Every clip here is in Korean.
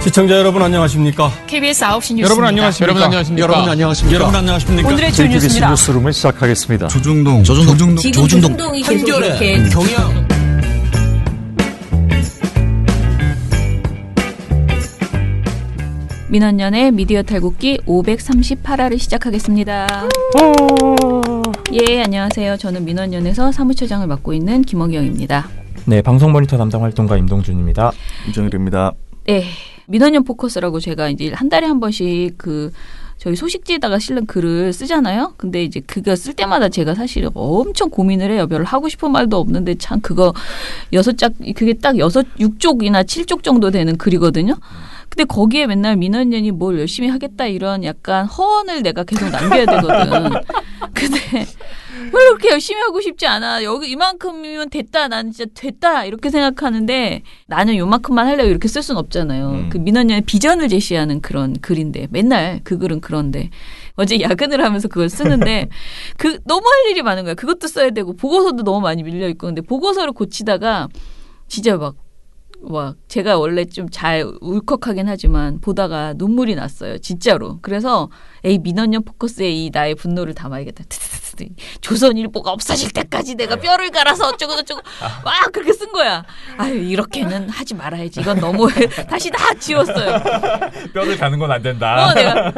시청자 여러분 안녕하십니까? KBS 9시 뉴스 여러분 안녕하십니까? 여러분 안녕하십니까? 여러분 안녕하십니까? 여러분 안녕하십니까? 오늘의 주요 KBS 뉴스입니다. 뉴스룸을 시작하겠습니다. 조중동 지금 조중동이 계속 이렇게 경영 민원연의 미디어 탈곡기 538화를 시작하겠습니다. 예, 안녕하세요. 저는 민원연에서 사무처장을 맡고 있는 김원경입니다. 네, 방송 모니터 담당 활동가 임동준입니다. 임정일입니다. 네, 민원연 포커스라고 제가 이제 한 달에 한 번씩 저희 소식지에다가 실는 글을 쓰잖아요. 근데 이제 그거 쓸 때마다 제가 사실 엄청 고민을 해요. 별로 하고 싶은 말도 없는데 참 그거 6짝, 그게 딱 6쪽이나 7쪽 정도 되는 글이거든요. 근데 거기에 맨날 민원연이 뭘 열심히 하겠다 이런 약간 허언을 내가 계속 남겨야 되거든. 근데 왜 그렇게 열심히 하고 싶지 않아. 여기 이만큼이면 됐다. 난 진짜 됐다. 이렇게 생각하는데 나는 요만큼만 하려고 이렇게 쓸 수는 없잖아요. 그 민원연의 비전을 제시하는 그런 글인데 맨날 그 글은 그런데 어제 야근을 하면서 그걸 쓰는데 너무 할 일이 많은 거야. 그것도 써야 되고 보고서도 너무 많이 밀려 있고 근데 보고서를 고치다가 진짜 막 제가 원래 좀 잘 울컥하긴 하지만 보다가 눈물이 났어요. 진짜로. 그래서 민원연 포커스에 이 나의 분노를 담아야겠다. 조선일보가 없어질 때까지 내가 뼈를 갈아서 어쩌고 막 그렇게 쓴 거야. 아유 이렇게는 하지 말아야지. 이건 너무 다시 다 지웠어요. 뼈를 가는 건 안 된다. 내가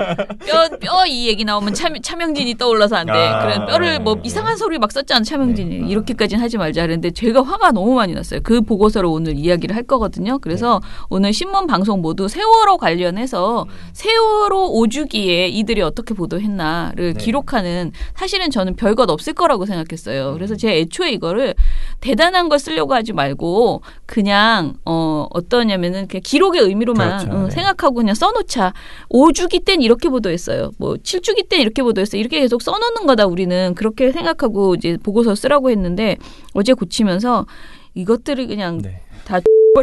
뼈 이 얘기 나오면 차명진이 떠올라서 안 돼. 그래 뼈를 뭐 이상한 소리 막 썼잖아 차명진이. 이렇게까지는 하지 말자 그랬는데 제가 화가 너무 많이 났어요. 그 보고서를 오늘 이야기를 할 거거든요. 그래서 오늘 신문 방송 모두 세월호 관련해서 세월호 5주기에 이들이 어떻게 보도했나를 기록하는 사실은 저는 별것 없을 거라고 생각했어요. 그래서 제가 애초에 이거를 대단한 걸 쓰려고 하지 말고 그냥 어떠냐면은 그냥 기록의 의미로만 그렇죠. 생각하고 그냥 써놓자. 5주기 땐 이렇게 보도했어요. 뭐 7주기 땐 이렇게 보도했어요. 이렇게 계속 써놓는 거다 우리는 그렇게 생각하고 이제 보고서 쓰라고 했는데 어제 고치면서 이것들을 그냥 다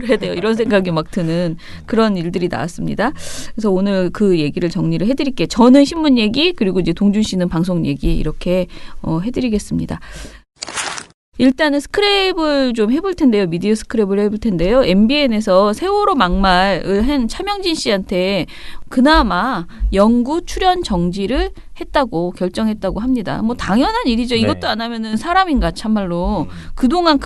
해야 돼요. 이런 생각이 막 드는 그런 일들이 나왔습니다. 그래서 오늘 그 얘기를 정리를 해드릴게요. 저는 신문 얘기 그리고 이제 동준 씨는 방송 얘기 이렇게 해드리겠습니다. 일단은 스크랩을 좀 해볼 텐데요. 미디어 스크랩을 해볼 텐데요. MBN에서 세월호 막말을 한 차명진 씨한테 그나마 영구 출연 정지를 했다고 결정했다고 합니다. 뭐 당연한 일이죠. 이것도 안 하면은 사람인가 참말로. 그동안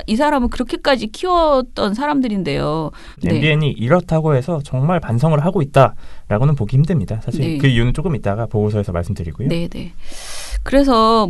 이 사람은 그렇게까지 키웠던 사람들인데요. MBN이 이렇다고 해서 정말 반성을 하고 있다라고는 보기 힘듭니다. 사실 그 이유는 조금 이따가 보고서에서 말씀드리고요. 네네. 그래서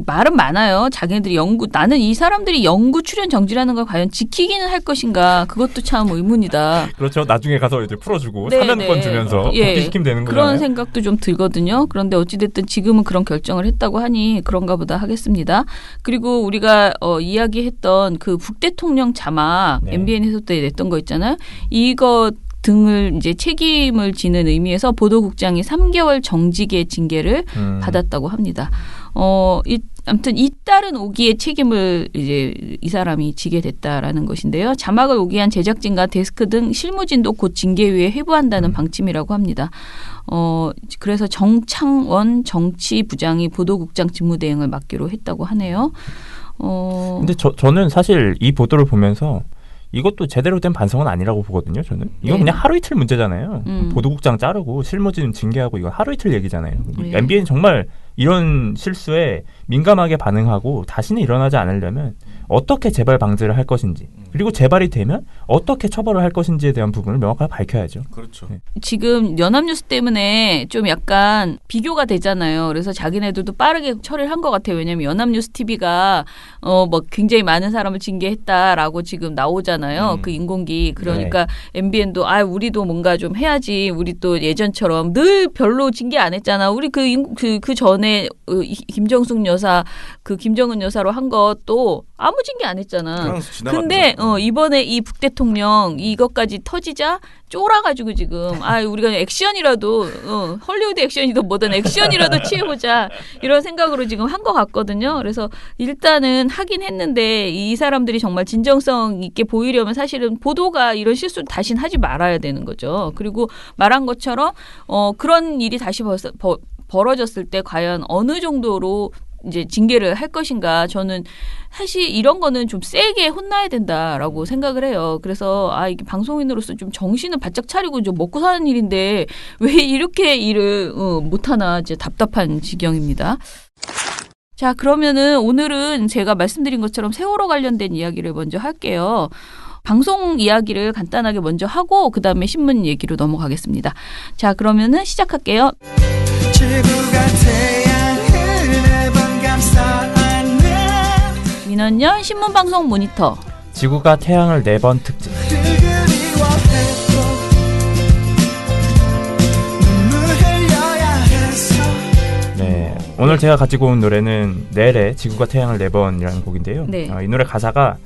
말은 많아요. 자기네들이 나는 이 사람들이 영구 출연 정지라는 걸 과연 지키기는 할 것인가. 그것도 참 의문이다. 그렇죠. 나중에 가서 이제 풀어주고 사면권 주면서 복귀시키면 되는 거잖아요. 그런 생각도 좀 들거든요. 그런데 어찌됐든 지금은 그런 결정을 했다고 하니 그런가 보다 하겠습니다. 그리고 우리가 이야기했던 그 북대통령 자막 MBN 해설 때 냈던 거 있잖아요. 이거 등을 이제 책임을 지는 의미에서 보도국장이 3개월 정직의 징계를 받았다고 합니다. 아무튼 잇따른 오기의 책임을 이제 이 사람이 지게 됐다라는 것인데요. 자막을 오기한 제작진과 데스크 등 실무진도 곧 징계위에 회부한다는 방침이라고 합니다. 그래서 정창원 정치부장이 보도국장 직무대행을 맡기로 했다고 하네요. 근데 저는 사실 이 보도를 보면서 이것도 제대로 된 반성은 아니라고 보거든요. 저는 이건 그냥 하루 이틀 문제잖아요. 보도국장 자르고 실무진 징계하고 이거 하루 이틀 얘기잖아요. MBN 정말 이런 실수에 민감하게 반응하고 다시는 일어나지 않으려면 어떻게 재발 방지를 할 것인지 그리고 재발이 되면 어떻게 처벌을 할 것인지에 대한 부분을 명확하게 밝혀야죠. 그렇죠. 지금 연합뉴스 때문에 좀 약간 비교가 되잖아요. 그래서 자기네들도 빠르게 처리를 한 것 같아요. 왜냐하면 연합뉴스 TV가 굉장히 많은 사람을 징계했다라고 지금 나오잖아요. 그 인공기. 그러니까 MBN도 우리도 뭔가 좀 해야지. 우리 또 예전처럼 늘 별로 징계 안 했잖아. 우리 그 전에 김정숙 여사, 김정은 여사로 한 것도 아무 징계 안 했잖아. 근데 이번에 이 북대통령 이것까지 터지자 쫄아가지고 지금 우리가 액션이라도 헐리우드 액션이든 뭐든 액션이라도 취해보자 이런 생각으로 지금 한 것 같거든요. 그래서 일단은 하긴 했는데 이 사람들이 정말 진정성 있게 보이려면 사실은 보도가 이런 실수를 다시는 하지 말아야 되는 거죠. 그리고 말한 것처럼 그런 일이 다시 벌어졌을 때 과연 어느 정도로 이제 징계를 할 것인가 저는 사실 이런 거는 좀 세게 혼나야 된다라고 생각을 해요. 그래서 이게 방송인으로서 좀 정신을 바짝 차리고 좀 먹고 사는 일인데 왜 이렇게 일을 못하나 이제 답답한 지경입니다. 자, 그러면은 오늘은 제가 말씀드린 것처럼 세월호 관련된 이야기를 먼저 할게요. 방송 이야기를 간단하게 먼저 하고 그다음에 신문 얘기로 넘어가겠습니다. 자, 그러면은 시작할게요. 지구가 태양을 매번 감싸는 민원연 신문방송 모니터 지구가 태양을 4번 특집. 네, 오늘 제가 가지고 온 노래는 넬의 지구가 태양을 4번이라는 곡인데요. 네. 이 노래 가사가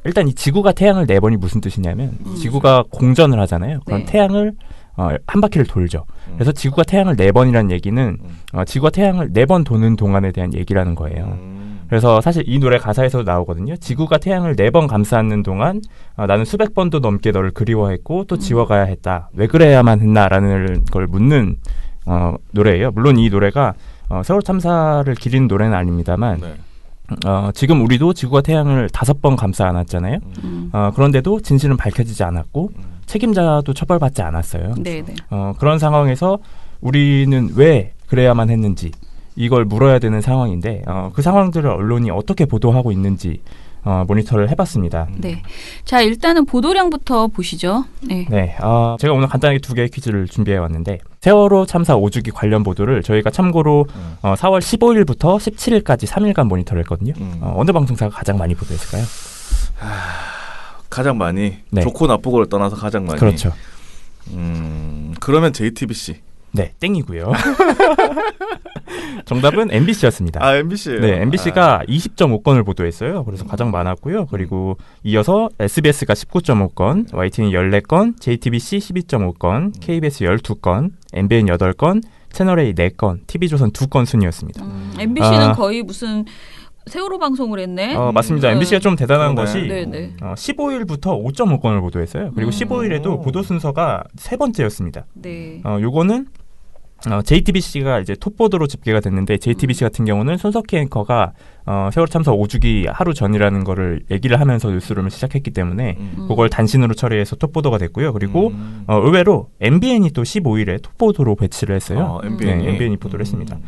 일단 이 지구가 태양을 4번이 무슨 뜻이냐면 지구가 공전을 하잖아요. 그럼 네. 태양을 한 바퀴를 돌죠. 그래서 지구가 태양을 4번이라는 얘기는 지구가 태양을 4번 도는 동안에 대한 얘기라는 거예요. 그래서 사실 이 노래 가사에서도 나오거든요. 지구가 태양을 4번 감싸는 동안 나는 수백 번도 넘게 너를 그리워했고 또 지워가야 했다. 왜 그래야만 했나라는 걸 묻는 노래예요. 물론 이 노래가 세월호 참사를 기리는 노래는 아닙니다만 네. 지금 우리도 지구가 태양을 5번 감싸 안았잖아요. 그런데도 진실은 밝혀지지 않았고 책임자도 처벌받지 않았어요. 네네. 그런 상황에서 우리는 왜 그래야만 했는지 이걸 물어야 되는 상황인데 그 상황들을 언론이 어떻게 보도하고 있는지 모니터를 해봤습니다. 네. 자, 일단은 보도량부터 보시죠. 네. 네, 제가 오늘 간단하게 2개의 퀴즈를 준비해왔는데 세월호 참사 5주기 관련 보도를 저희가 참고로 4월 15일부터 17일까지 3일간 모니터를 했거든요. 어느 방송사가 가장 많이 보도했을까요? 가장 많이 네. 좋고 나쁘고를 떠나서 가장 많이. 그렇죠. 그러면 JTBC. 네, 땡이고요. 정답은 MBC였습니다. MBC예요. 네, MBC가 20.5건을 보도했어요. 그래서 가장 많았고요. 그리고 이어서 SBS가 19.5건, YTN 14건, JTBC 12.5건, KBS 12건, MBN 8건, 채널A 4건, TV조선 2건 순이었습니다. MBC는 거의 무슨 세월호 방송을 했네. 맞습니다. MBC가 좀 대단한 그러네. 것이 네네. 15일부터 5.5건을 보도했어요. 그리고 15일에도 보도 순서가 3번째였습니다. 네. 요거는 JTBC가 이제 톱보도로 집계가 됐는데 JTBC 같은 경우는 손석희 앵커가 세월호 참사 5주기 하루 전이라는 거를 얘기를 하면서 뉴스룸을 시작했기 때문에 그걸 단신으로 처리해서 톱보도가 됐고요. 그리고 의외로 MBN이 또 15일에 톱보도로 배치를 했어요. MBN이? 네, MBN이 보도를 했습니다.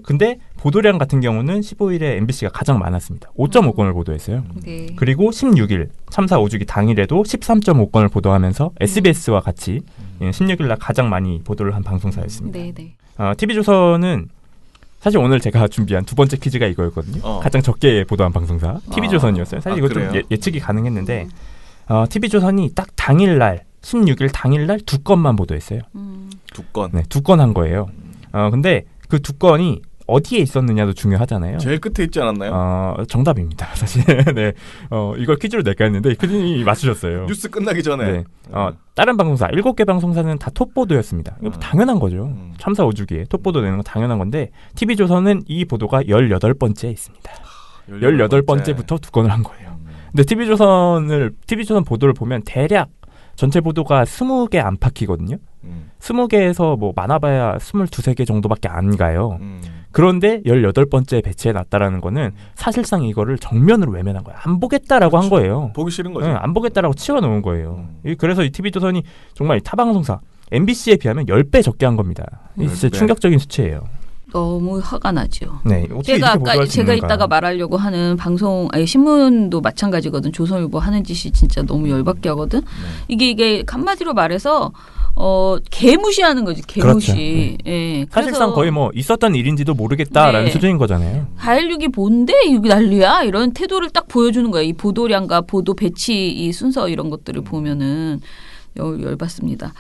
근데 보도량 같은 경우는 15일에 MBC가 가장 많았습니다. 5.5건을 보도했어요. 네. 그리고 16일 참사 5주기 당일에도 13.5건을 보도하면서 SBS와 같이 16일 날 가장 많이 보도를 한 방송사였습니다. 네네. TV조선은 사실 오늘 제가 준비한 2번째 퀴즈가 이거였거든요. 가장 적게 보도한 방송사 TV조선이었어요. 사실 이거 좀 예측이 가능했는데 TV조선이 딱 당일날 16일 당일날 2건만 보도했어요. 2건. 네, 2건 한 거예요. 근데 그 2건이 어디에 있었느냐도 중요하잖아요. 제일 끝에 있지 않았나요? 정답입니다. 사실 네, 이걸 퀴즈로 낼까 했는데 퀴즈님이 맞추셨어요. 뉴스 끝나기 전에. 네. 다른 방송사 7개 방송사는 다 톱보도였습니다. 이거 당연한 거죠. 참사 5주기에 톱보도 내는 건 당연한 건데 TV조선은 이 보도가 18번째에 있습니다. 18번째부터 2건을 한 거예요. 근데 TV조선 보도를 보면 대략 전체 보도가 20개 안팎이거든요. 20개에서 뭐 많아봐야 22개 정도밖에 안 가요. 그런데 18번째 배치해놨다라는 거는 사실상 이거를 정면으로 외면한 거예요. 안 보겠다라고 그렇죠. 한 거예요. 보기 싫은 거죠. 네, 안 보겠다라고 치워놓은 거예요. 그래서 이 TV조선이 정말 타방송사 MBC에 비하면 10배 적게 한 겁니다. 이 진짜 10배. 충격적인 수치예요. 너무 화가 나죠. 네, 어떻게 제가 이렇게 보도할 수 제가 있는가. 이따가 말하려고 하는 신문도 마찬가지거든. 조선일보 하는 짓이 진짜 너무 열받게 하거든. 이게 한마디로 말해서 개무시하는 거지. 개무시. 그렇죠. 예. 사실상 그래서 거의 뭐 있었던 일인지도 모르겠다라는 네. 수준인 거잖아요. 4.16이 뭔데 이게 난리야? 이런 태도를 딱 보여주는 거예요. 이 보도량과 보도 배치 이 순서 이런 것들을 보면은 열받습니다.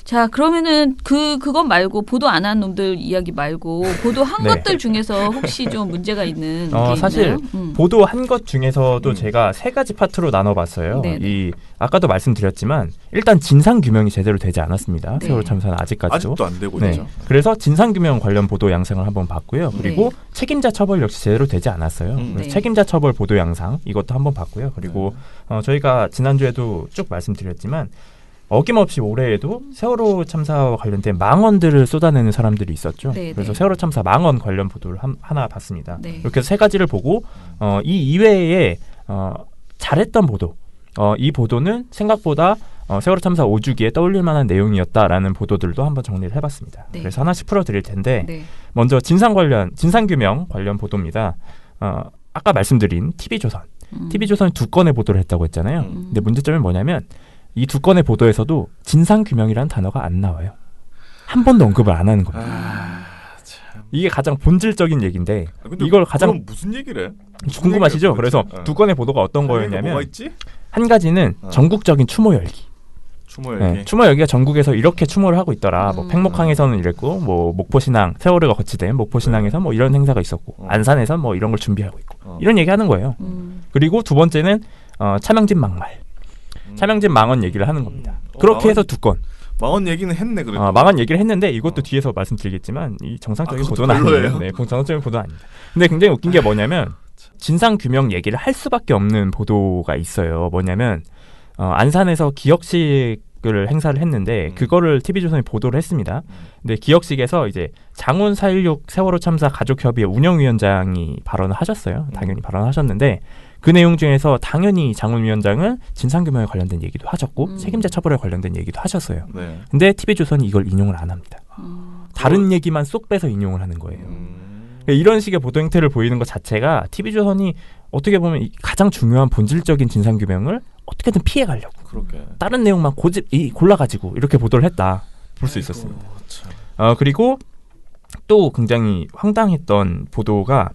자, 그러면은 그것 말고 보도 안 한 놈들 이야기 말고 보도한 네. 것들 중에서 혹시 좀 문제가 있는 게 사실 있나요? 보도한 것 중에서도 제가 3가지 파트로 나눠봤어요. 네네. 아까도 말씀드렸지만 일단 진상 규명이 제대로 되지 않았습니다. 네. 세월호 참사는 아직까지도. 아직도 안 되고 네. 있죠. 그래서 진상 규명 관련 보도 양상을 한번 봤고요. 그리고 네. 책임자 처벌 역시 제대로 되지 않았어요. 그래서 네. 책임자 처벌 보도 양상 이것도 한번 봤고요. 그리고 저희가 지난주에도 쭉 말씀드렸지만 어김없이 올해에도 세월호 참사와 관련된 망언들을 쏟아내는 사람들이 있었죠. 네, 그래서 네. 세월호 참사 망언 관련 보도를 하나 봤습니다. 네. 이렇게 해서 세 가지를 보고 이 이외에 잘했던 보도, 이 보도는 생각보다 세월호 참사 5주기에 떠올릴 만한 내용이었다라는 보도들도 한번 정리를 해봤습니다. 네. 그래서 하나씩 풀어드릴 텐데 네. 먼저 진상규명 관련 보도입니다. 아까 말씀드린 TV조선. TV조선이 2건의 보도를 했다고 했잖아요. 근데 문제점이 뭐냐면 이 2건의 보도에서도 진상규명이라는 단어가 안 나와요. 한 번도 언급을 안 하는 겁니다. 이게 가장 본질적인 얘기인데 이걸 가장 그럼 무슨 얘기를 해? 궁금하시죠? 얘기야, 그래서 도대체? 2건의 보도가 어떤 뭐가 거였냐면 있지? 한 가지는 전국적인 추모 열기. 추모 열기. 네, 추모 열기가 전국에서 이렇게 추모를 하고 있더라. 뭐 팽목항에서는 이랬고, 뭐 목포신항 세월호가 거치된 목포신항에서 뭐 이런 행사가 있었고, 안산에서 뭐 이런 걸 준비하고 있고, 이런 얘기하는 거예요. 그리고 두 번째는 차명진 막말, 차명진 망언 얘기를 하는 겁니다. 그렇게 해서 2건. 망언 얘기는 했네 그래도. 망언 얘기를 했는데 이것도 뒤에서 말씀드리겠지만 이 정상적인 보도는 별로예요? 아니에요. 네, 정상적인 보도는 아닙니다. 근데 굉장히 웃긴 게 뭐냐면 진상 규명 얘기를 할 수밖에 없는 보도가 있어요. 뭐냐면 안산에서 기억식을 행사를 했는데 그거를 TV조선이 보도를 했습니다. 근데 기억식에서 이제 장훈 4.16 세월호 참사 가족협의회 운영위원장이 발언을 하셨어요. 당연히 발언을 하셨는데 그 내용 중에서 당연히 장훈 위원장은 진상규명에 관련된 얘기도 하셨고 책임자 처벌에 관련된 얘기도 하셨어요. 네. 근데 TV조선이 이걸 인용을 안 합니다. 다른 얘기만 쏙 빼서 인용을 하는 거예요. 이런 식의 보도 행태를 보이는 것 자체가 TV조선이 어떻게 보면 가장 중요한 본질적인 진상규명을 어떻게든 피해가려고 그렇게. 다른 내용만 골라가지고 이렇게 보도를 했다 볼 수 있었습니다. 그리고 또 굉장히 황당했던 보도가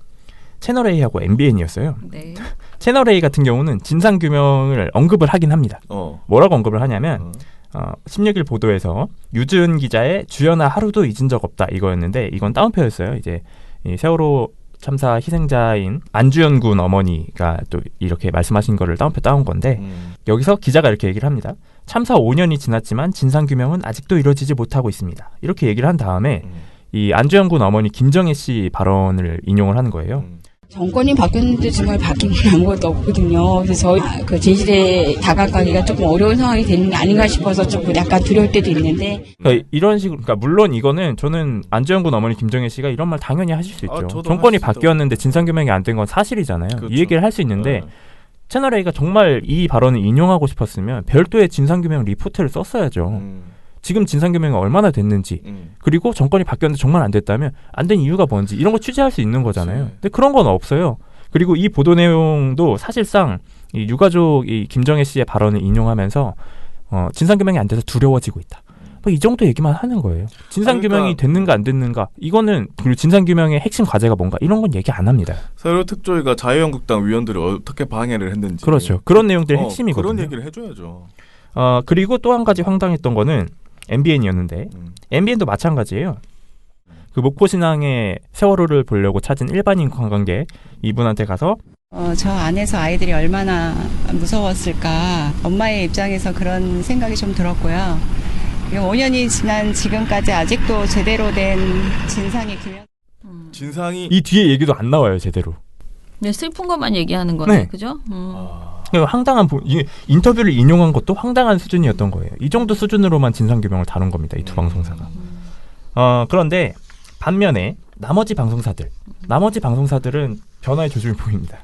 채널A하고 MBN이었어요. 네. 채널A 같은 경우는 진상규명을 언급을 하긴 합니다. 뭐라고 언급을 하냐면 16일 보도에서 유준 기자의 주연아 하루도 잊은 적 없다 이거였는데 이건 다운표였어요. 이제 이 세월호 참사 희생자인 안주연 군 어머니가 또 이렇게 말씀하신 거를 다운표 따온 건데 여기서 기자가 이렇게 얘기를 합니다. 참사 5년이 지났지만 진상규명은 아직도 이루어지지 못하고 있습니다. 이렇게 얘기를 한 다음에 이 안주연 군 어머니 김정혜 씨 발언을 인용을 하는 거예요. 정권이 바뀌었는데 정말 바뀐 게 아무것도 없거든요. 그래서 저희 그 진실에 다가가기가 조금 어려운 상황이 되는 게 아닌가 싶어서 조금 약간 두려울 때도 있는데. 그러니까 이런 식으로, 그러니까 물론 이거는 저는 안주연 군 어머니 김정혜 씨가 이런 말 당연히 하실 수 있죠. 정권이 바뀌었는데 진상규명이 안 된 건 사실이잖아요. 그렇죠. 이 얘기를 할 수 있는데 채널A가 정말 이 발언을 인용하고 싶었으면 별도의 진상규명 리포트를 썼어야죠. 지금 진상규명이 얼마나 됐는지 그리고 정권이 바뀌었는데 정말 안 됐다면 안 된 이유가 뭔지 이런 거 취재할 수 있는 거잖아요. 근데 그런 건 없어요. 그리고 이 보도 내용도 사실상 이 유가족 이 김정혜 씨의 발언을 인용하면서 진상규명이 안 돼서 두려워지고 있다. 뭐 이 정도 얘기만 하는 거예요. 진상규명이 됐는가 안 됐는가 이거는 그리고 진상규명의 핵심 과제가 뭔가 이런 건 얘기 안 합니다. 세월호 특조위가 자유한국당 위원들이 어떻게 방해를 했는지 그렇죠. 그런 내용들이 핵심이거든요. 그런 얘기를 해줘야죠. 그리고 또 한 가지 황당했던 거는 MBN이었는데 MBN도 마찬가지예요. 그 목포신항에 세월호를 보려고 찾은 일반인 관광객 이분한테 가서 저 안에서 아이들이 얼마나 무서웠을까 엄마의 입장에서 그런 생각이 좀 들었고요. 5년이 지난 지금까지 아직도 제대로 된 진상이 규명. 진상이 이 뒤에 얘기도 안 나와요 제대로. 네, 슬픈 것만 얘기하는 거네, 네. 그죠? 황당한 인터뷰를 인용한 것도 황당한 수준이었던 거예요. 이 정도 수준으로만 진상규명을 다룬 겁니다. 이 두 방송사가. 그런데 반면에 나머지 방송사들은 변화의 조짐이 보입니다.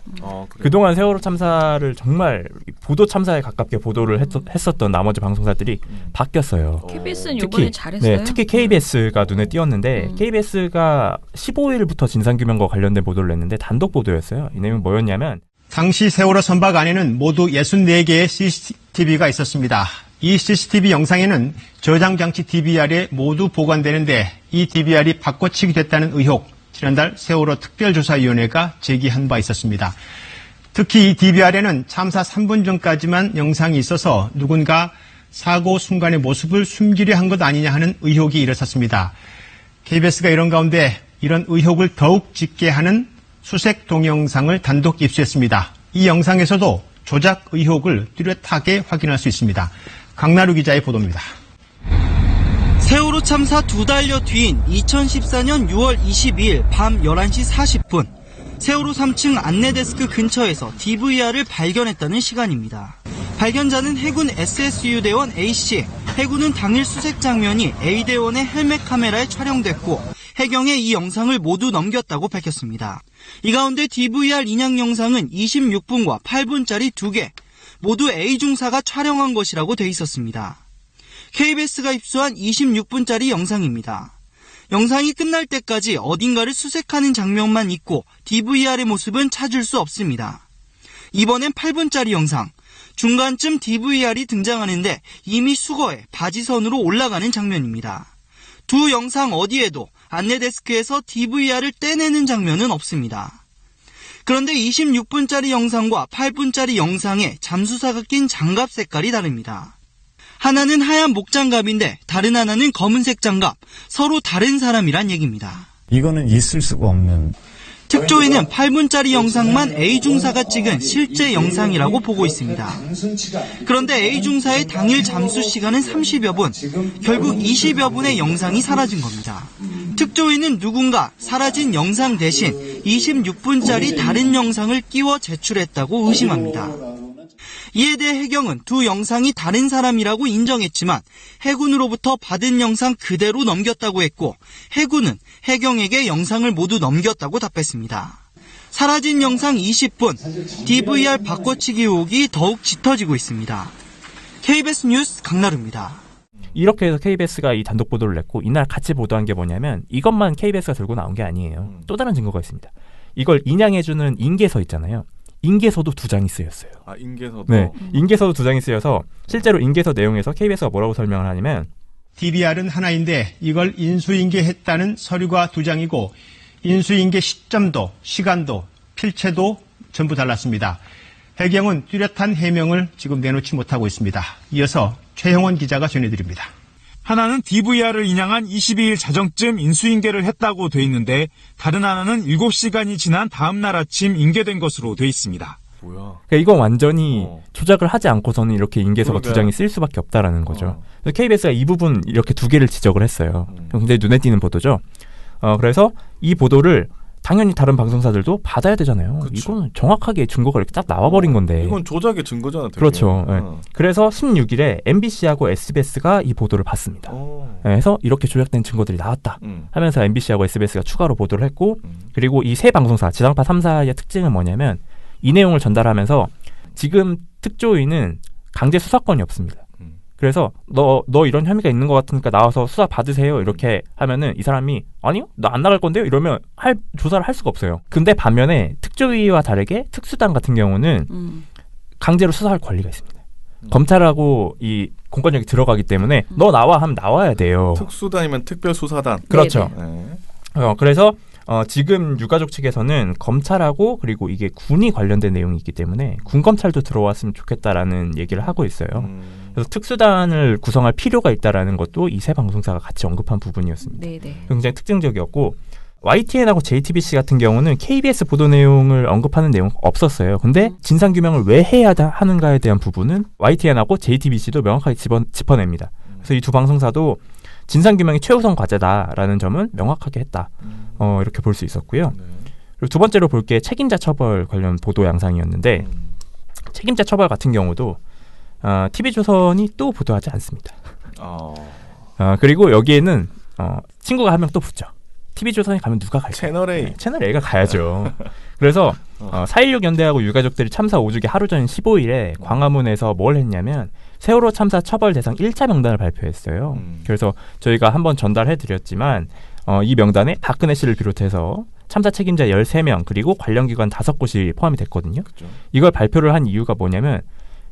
그동안 세월호 참사를 정말 보도 참사에 가깝게 보도를 했었던 나머지 방송사들이 바뀌었어요. KBS는 이번에 잘했어요. 네, 특히 KBS가 눈에 띄었는데 KBS가 15일부터 진상규명과 관련된 보도를 냈는데 단독 보도였어요. 이 내용은 뭐였냐면 당시 세월호 선박 안에는 모두 64개의 CCTV가 있었습니다. 이 CCTV 영상에는 저장장치 DVR에 모두 보관되는데 이 DVR이 바꿔치기 됐다는 의혹, 지난달 세월호 특별조사위원회가 제기한 바 있었습니다. 특히 이 DVR에는 참사 3분 전까지만 영상이 있어서 누군가 사고 순간의 모습을 숨기려 한 것 아니냐 하는 의혹이 일어섰습니다. KBS가 이런 가운데 이런 의혹을 더욱 짙게 하는 수색 동영상을 단독 입수했습니다. 이 영상에서도 조작 의혹을 뚜렷하게 확인할 수 있습니다. 강나루 기자의 보도입니다. 세월호 참사 2달여 뒤인 2014년 6월 22일 밤 11시 40분 세월호 3층 안내데스크 근처에서 DVR을 발견했다는 시간입니다. 발견자는 해군 SSU 대원 A씨. 해군은 당일 수색 장면이 A 대원의 헬멧 카메라에 촬영됐고 해경에 이 영상을 모두 넘겼다고 밝혔습니다. 이 가운데 DVR 인양 영상은 26분과 8분짜리 2개, 모두 A 중사가 촬영한 것이라고 돼 있었습니다. KBS가 입수한 26분짜리 영상입니다. 영상이 끝날 때까지 어딘가를 수색하는 장면만 있고 DVR의 모습은 찾을 수 없습니다. 이번엔 8분짜리 영상, 중간쯤 DVR이 등장하는데 이미 수거해 바지선으로 올라가는 장면입니다. 두 영상 어디에도 안내데스크에서 DVR을 떼내는 장면은 없습니다. 그런데 26분짜리 영상과 8분짜리 영상에 잠수사가 낀 장갑 색깔이 다릅니다. 하나는 하얀 목장갑인데 다른 하나는 검은색 장갑, 서로 다른 사람이란 얘기입니다. 이거는 있을 수가 없는. 특조위는 8분짜리 영상만 A 중사가 찍은 실제 영상이라고 보고 있습니다. 그런데 A 중사의 당일 잠수 시간은 30여 분, 결국 20여 분의 영상이 사라진 겁니다. 특조위는 누군가 사라진 영상 대신 26분짜리 다른 영상을 끼워 제출했다고 의심합니다. 이에 대해 해경은 두 영상이 다른 사람이라고 인정했지만 해군으로부터 받은 영상 그대로 넘겼다고 했고 해군은 해경에게 영상을 모두 넘겼다고 답했습니다. 사라진 영상 20분, DVR 바꿔치기 의혹이 더욱 짙어지고 있습니다. KBS 뉴스 강나루입니다. 이렇게 해서 KBS가 이 단독 보도를 냈고 이날 같이 보도한 게 뭐냐면 이것만 KBS가 들고 나온 게 아니에요. 또 다른 증거가 있습니다. 이걸 인양해주는 인계서 있잖아요. 인계서도 2장이 쓰였어요. 아, 인계서도? 네, 인계서도 2장이 쓰여서 실제로 인계서 내용에서 KBS가 뭐라고 설명을 하냐면 DVR은 하나인데 이걸 인수인계했다는 서류가 2장이고 인수인계 시점도, 시간도, 필체도 전부 달랐습니다. 해경은 뚜렷한 해명을 지금 내놓지 못하고 있습니다. 이어서 최형원 기자가 전해드립니다. 하나는 DVR을 인양한 22일 자정쯤 인수인계를 했다고 돼 있는데 다른 하나는 7시간이 지난 다음 날 아침 인계된 것으로 돼 있습니다. 뭐야? 그러니까 이건 완전히 조작을 하지 않고서는 이렇게 인계서가 2장이 쓰일 수밖에 없다라는 거죠. 그래서 KBS가 이 부분 이렇게 2개를 지적을 했어요. 굉장히 눈에 띄는 보도죠. 그래서 이 보도를 당연히 다른 방송사들도 받아야 되잖아요. 그쵸. 이거는 정확하게 증거가 이렇게 딱 나와버린 건데. 이건 조작의 증거잖아. 되게. 그렇죠. 네. 그래서 16일에 MBC하고 SBS가 이 보도를 봤습니다. 네, 그래서 이렇게 조작된 증거들이 나왔다 하면서 MBC하고 SBS가 추가로 보도를 했고 그리고 이 세 방송사, 지상파 3사의 특징은 뭐냐면 이 내용을 전달하면서 지금 특조위는 강제 수사권이 없습니다. 그래서 너 이런 혐의가 있는 것 같으니까 나와서 수사 받으세요 이렇게 하면은 이 사람이 아니요 나 안 나갈 건데요 이러면 조사를 할 수가 없어요. 근데 반면에 특조위와 다르게 특수단 같은 경우는 강제로 수사할 권리가 있습니다. 검찰하고 이 공권력이 들어가기 때문에 너 나와 하면 나와야 돼요. 특수단이면 특별수사단. 그렇죠. 네. 그래서 지금 유가족 측에서는 검찰하고 그리고 이게 군이 관련된 내용이 있기 때문에 군검찰도 들어왔으면 좋겠다라는 얘기를 하고 있어요. 그래서 특수단을 구성할 필요가 있다라는 것도 이 세 방송사가 같이 언급한 부분이었습니다. 네네. 굉장히 특징적이었고 YTN하고 JTBC 같은 경우는 KBS 보도 내용을 언급하는 내용은 없었어요. 근데 진상규명을 왜 해야 하는가에 대한 부분은 YTN하고 JTBC도 명확하게 짚어냅니다. 그래서 이 두 방송사도 진상규명이 최우선 과제다라는 점은 명확하게 했다. 이렇게 볼 수 있었고요. 그리고 두 번째로 볼 게 책임자 처벌 관련 보도 양상이었는데 책임자 처벌 같은 경우도 TV조선이 또 보도하지 않습니다. 그리고 여기에는 친구가 한 명 또 붙죠. TV조선에 가면 누가 갈까요? 채널A. 네, 채널A가 가야죠. 그래서 4.16 연대하고 유가족들이 참사 5주기 하루 전 15일에 광화문에서 뭘 했냐면 세월호 참사 처벌 대상 1차 명단을 발표했어요. 그래서 저희가 한번 전달해드렸지만 이 명단에 박근혜 씨를 비롯해서 참사 책임자 13명 그리고 관련 기관 5곳이 포함이 됐거든요. 그렇죠. 이걸 발표를 한 이유가 뭐냐면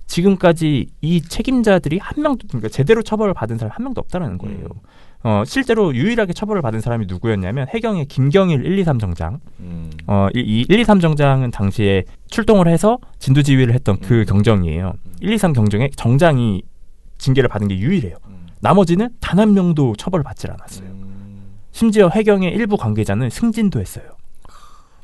지금까지 이 책임자들이 한 명도 그러니까 제대로 처벌을 받은 사람 한 명도 없다라는 거예요. 실제로 유일하게 처벌을 받은 사람이 누구였냐면 해경의 김경일 123 정장. 이 123 정장은 당시에 출동을 해서 진두지휘를 했던 그 경정이에요. 123 경정의 정장이 징계를 받은 게 유일해요. 나머지는 단 한 명도 처벌을 받질 않았어요. 심지어 해경의 일부 관계자는 승진도 했어요.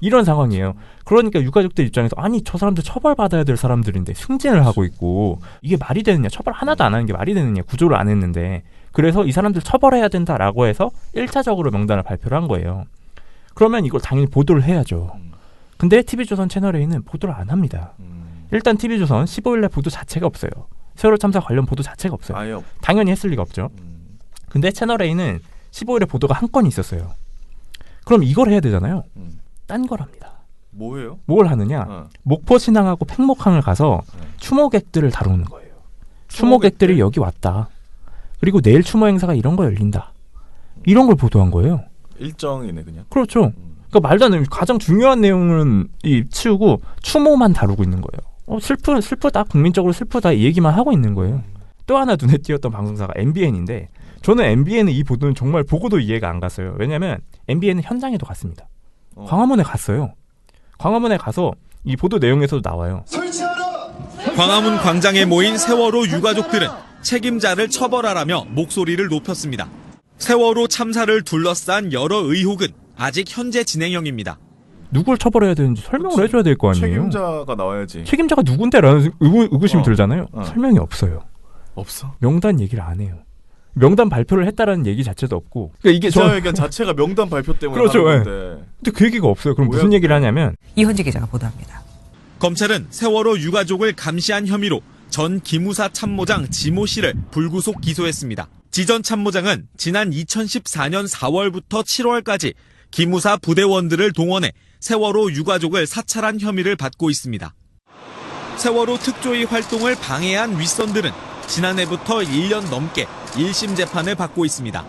이런 상황이에요. 그러니까 유가족들 입장에서 아니 저 사람들 처벌받아야 될 사람들인데 승진을 하고 있고 이게 말이 되느냐, 처벌 하나도 안 하는 게 말이 되느냐, 구조를 안 했는데 그래서 이 사람들 처벌해야 된다라고 해서 1차적으로 명단을 발표를 한 거예요. 그러면 이걸 당연히 보도를 해야죠. 근데 TV조선 채널A는 보도를 안 합니다. 일단 TV조선 15일날 보도 자체가 없어요. 세월호 참사 관련 보도 자체가 없어요. 아예 당연히 했을 리가 없죠. 근데 채널A는 15일에 보도가 한 건이 있었어요. 그럼 이걸 해야 되잖아요. 딴 걸 합니다. 뭐예요? 뭘 하느냐? 목포 신항하고 팽목항을 가서 추모객들을 다루는 거예요. 추모객들이 여기 왔다. 그리고 내일 추모 행사가 이런 거 열린다. 이런 걸 보도한 거예요. 일정이네 그냥. 그렇죠. 그러니까 말도 안 되는 가장 중요한 내용은 치우고 추모만 다루고 있는 거예요. 슬프다. 국민적으로 슬프다. 이 얘기만 하고 있는 거예요. 또 하나 눈에 띄었던 방송사가 MBN인데 저는 MBN의 이 보도는 정말 보고도 이해가 안 갔어요. 왜냐하면 MBN은 현장에도 갔습니다. 광화문에 갔어요. 광화문에 가서 이 보도 내용에서도 나와요. 광화문 광장에 모인 세월호 유가족들은 책임자를 처벌하라며 목소리를 높였습니다. 세월호 참사를 둘러싼 여러 의혹은 아직 현재 진행형입니다. 누굴 처벌해야 되는지 설명을 해줘야 될 거 아니에요. 책임자가 나와야지. 책임자가 누군데라는 의구심이 들잖아요. 설명이 없어요. 없어? 명단 얘기를 안 해요. 명단 발표를 했다라는 얘기 자체도 없고. 그러니까 이게 기자회견 자체가 명단 발표 때문에 그렇죠, 하는 건데. 근데 그 얘기가 없어요. 그럼 무슨 얘기를 하냐면 이현재 기자가 보도합니다. 검찰은 세월호 유가족을 감시한 혐의로 전 기무사 참모장 지모 씨를 불구속 기소했습니다. 지 전 참모장은 지난 2014년 4월부터 7월까지 기무사 부대원들을 동원해 세월호 유가족을 사찰한 혐의를 받고 있습니다. 세월호 특조위 활동을 방해한 윗선들은 지난해부터 1년 넘게 1심 재판을 받고 있습니다.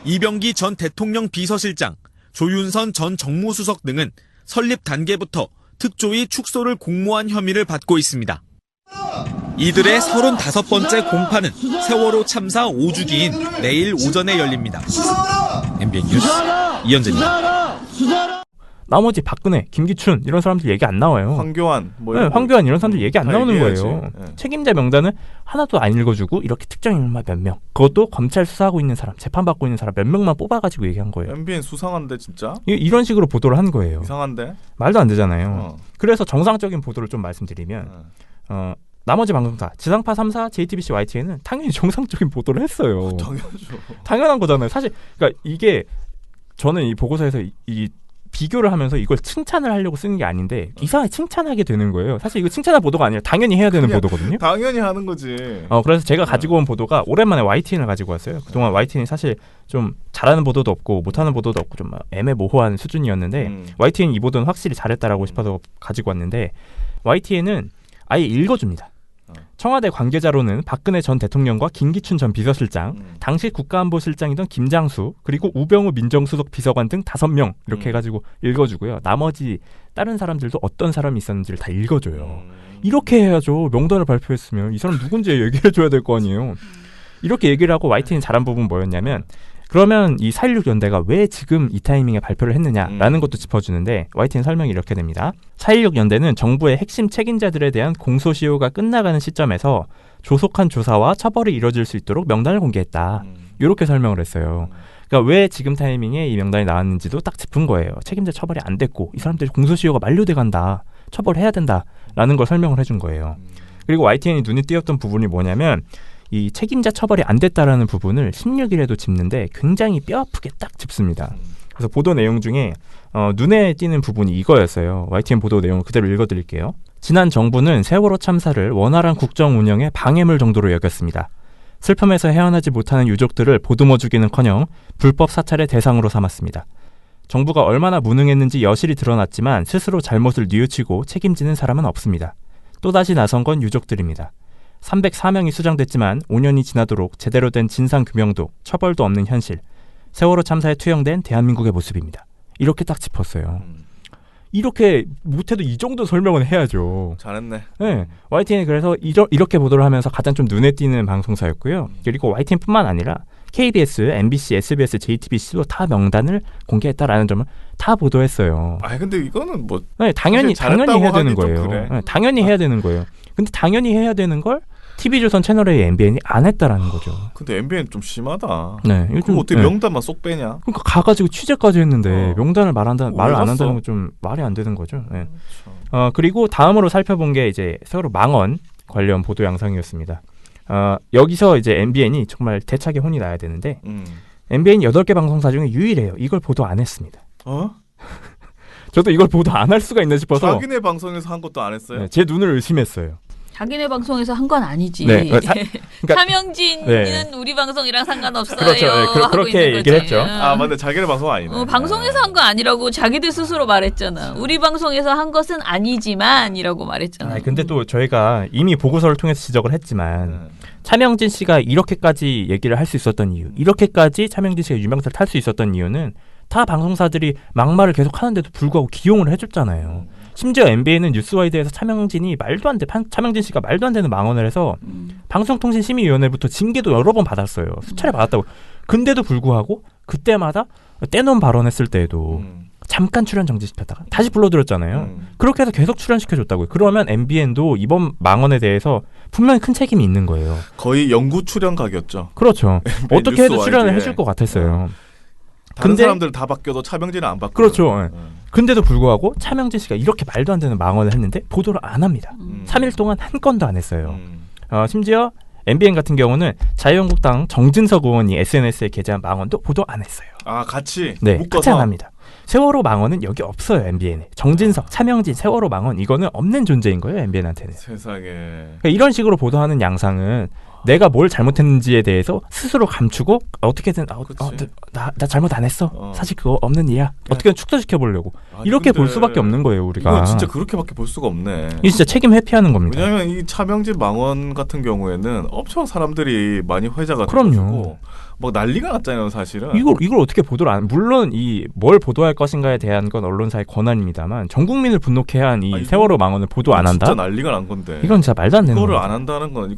이병기 전 대통령 비서실장, 조윤선 전 정무수석 등은 설립 단계부터 특조위 축소를 공모한 혐의를 받고 있습니다. 이들의 35번째 공판은 세월호 참사 5주기인 내일 오전에 열립니다. MBN 뉴스 이현재입니다. 나머지 박근혜, 김기춘 이런 사람들 얘기 안 나와요. 황교안, 황교안 이런 사람들 얘기 안 나오는 얘기해야지. 거예요. 네. 책임자 명단은 하나도 안 읽어주고 이렇게 특정 인물만 몇 명, 그것도 검찰 수사하고 있는 사람, 재판받고 있는 사람 몇 명만 뽑아가지고 얘기한 거예요. MBN 수상한데 진짜? 이런 식으로 보도를 한 거예요. 이상한데? 말도 안 되잖아요. 그래서 정상적인 보도를 좀 말씀드리면 나머지 방송사, 지상파 3사, JTBC, YTN은 당연히 정상적인 보도를 했어요. 당연하죠. 당연한 거잖아요. 사실 그러니까 이게 저는 이 보고서에서 이 비교를 하면서 이걸 칭찬을 하려고 쓰는 게 아닌데 이상하게 칭찬하게 되는 거예요. 사실 이거 칭찬할 보도가 아니라 당연히 해야 되는 보도거든요. 당연히 하는 거지. 그래서 제가 가지고 온 보도가 오랜만에 YTN을 가지고 왔어요. 그동안 YTN이 사실 좀 잘하는 보도도 없고 못하는 보도도 없고 좀 애매모호한 수준이었는데 YTN 이 보도는 확실히 잘했다라고 싶어서 가지고 왔는데 YTN은 아예 읽어줍니다. 청와대 관계자로는 박근혜 전 대통령과 김기춘 전 비서실장, 당시 국가안보실장이던 김장수, 그리고 우병우 민정수석 비서관 등 5명 이렇게 해가지고 읽어주고요. 나머지 다른 사람들도 어떤 사람이 있었는지를 다 읽어줘요. 이렇게 해야죠. 명단을 발표했으면 이 사람 누군지 얘기해줘야 될 거 아니에요. 이렇게 얘기를 하고 YTN이 잘한 부분 뭐였냐면 그러면 이 4.16 연대가 왜 지금 이 타이밍에 발표를 했느냐라는 것도 짚어주는데 YTN 설명이 이렇게 됩니다. 4.16 연대는 정부의 핵심 책임자들에 대한 공소시효가 끝나가는 시점에서 조속한 조사와 처벌이 이루어질 수 있도록 명단을 공개했다. 이렇게 설명을 했어요. 그러니까 왜 지금 타이밍에 이 명단이 나왔는지도 딱 짚은 거예요. 책임자 처벌이 안 됐고 이 사람들이 공소시효가 만료돼 간다. 처벌해야 된다라는 걸 설명을 해준 거예요. 그리고 YTN이 눈에 띄었던 부분이 뭐냐면 이 책임자 처벌이 안 됐다라는 부분을 16일에도 짚는데 굉장히 뼈아프게 딱 짚습니다. 그래서 보도 내용 중에 눈에 띄는 부분이 이거였어요. YTN 보도 내용을 그대로 읽어드릴게요. 지난 정부는 세월호 참사를 원활한 국정 운영의 방해물 정도로 여겼습니다. 슬픔에서 헤어나지 못하는 유족들을 보듬어주기는커녕 불법 사찰의 대상으로 삼았습니다. 정부가 얼마나 무능했는지 여실히 드러났지만 스스로 잘못을 뉘우치고 책임지는 사람은 없습니다. 또다시 나선 건 유족들입니다. 304명이 수장됐지만 5년이 지나도록 제대로 된 진상규명도 처벌도 없는 현실. 세월호 참사에 투영된 대한민국의 모습입니다. 이렇게 딱 짚었어요. 이렇게 못해도 이 정도 설명은 해야죠. 잘했네. 네, YTN이 그래서 이렇게 보도를 하면서 가장 좀 눈에 띄는 방송사였고요. 그리고 YTN뿐만 아니라 KBS, MBC, SBS, JTBC도 다 명단을 공개했다라는 점을 다 보도했어요. 근데 이거는 뭐 당연히 해야 되는 거예요. 그래. 당연히 해야 되는 거예요. 근데 당연히 해야 되는 걸 TV조선 채널A MBN이 안 했다라는 거죠. 근데 MBN 좀 심하다. 네, 그럼 어떻게 명단만 쏙 빼냐? 그러니까 가가지고 취재까지 했는데 명단을 말 안 한다는 건 좀 말이 안 되는 거죠. 네. 그리고 다음으로 살펴본 게 이제 세월호 망언 관련 보도 양상이었습니다. 여기서 이제 MBN이 정말 대차게 혼이 나야 되는데 MBN 8개 방송사 중에 유일해요. 이걸 보도 안 했습니다. 저도 이걸 보도 안 할 수가 있나 싶어서 자기네 방송에서 한 것도 안 했어요? 네, 제 눈을 의심했어요. 자기네 방송에서 한 건 아니지. 네, 그러니까, 차명진은 네. 우리 방송이랑 상관없어요. 그렇죠. 네, 그렇게 얘기를 했죠. 아, 맞네. 자기네 방송 아니네. 방송에서 한 거 아니라고 자기들 스스로 말했잖아. 우리 방송에서 한 것은 아니지만이라고 말했잖아. 근데 또 저희가 이미 보고서를 통해서 지적을 했지만 차명진 씨가 이렇게까지 얘기를 할 수 있었던 이유, 이렇게까지 차명진 씨가 유명세를 탈 수 있었던 이유는 다 방송사들이 막말을 계속 하는데도 불구하고 기용을 해줬잖아요. 심지어 MBN은 뉴스와이드에서 차명진 씨가 말도 안 되는 망언을 해서 방송통신심의위원회부터 징계도 여러 번 받았어요. 수차례 받았다고. 근데도 불구하고 그때마다 떼놓은 발언했을 때에도 잠깐 출연 정지시켰다가 다시 불러들였잖아요. 그렇게 해서 계속 출연시켜줬다고요. 그러면 MBN도 이번 망언에 대해서 분명히 큰 책임이 있는 거예요. 거의 영구 출연각이었죠. 그렇죠. 어떻게 해도 출연을 해줄 것 같았어요. 다른 사람들 다 바뀌어도 차명진은 안 바뀌어요. 그렇죠. 근데도 불구하고 차명진 씨가 이렇게 말도 안 되는 망언을 했는데 보도를 안 합니다. 3일 동안 한 건도 안 했어요. 심지어 MBN 같은 경우는 자유한국당 정진석 의원이 SNS에 게재한 망언도 보도 안 했어요. 아, 같이? 네, 묶어서? 같이 안 합니다. 세월호 망언은 여기 없어요. MBN에. 정진석, 차명진, 세월호 망언 이거는 없는 존재인 거예요. MBN한테는. 세상에. 그러니까 이런 식으로 보도하는 양상은 내가 뭘 잘못했는지에 대해서 스스로 감추고 어떻게든 나 잘못 안 했어. 사실 그거 없는 일이야. 어떻게든 축소시켜 보려고. 이렇게 볼 수밖에 없는 거예요, 우리가. 이건 진짜 그렇게밖에 볼 수가 없네. 이 진짜 책임 회피하는 겁니다. 왜냐하면 이 차명진 망언 같은 경우에는 엄청 사람들이 많이 회자가 그럼요. 돼가지고 막 난리가 났잖아요, 사실은. 이걸 어떻게 보도를 안? 물론 이 뭘 보도할 것인가에 대한 건 언론사의 권한입니다만 전 국민을 분노케 한 이 세월호 망언을 보도 안 한다. 진짜 난리가 난 건데. 이건 진짜 말도 안 되는 이거를 거죠. 안 한다는 건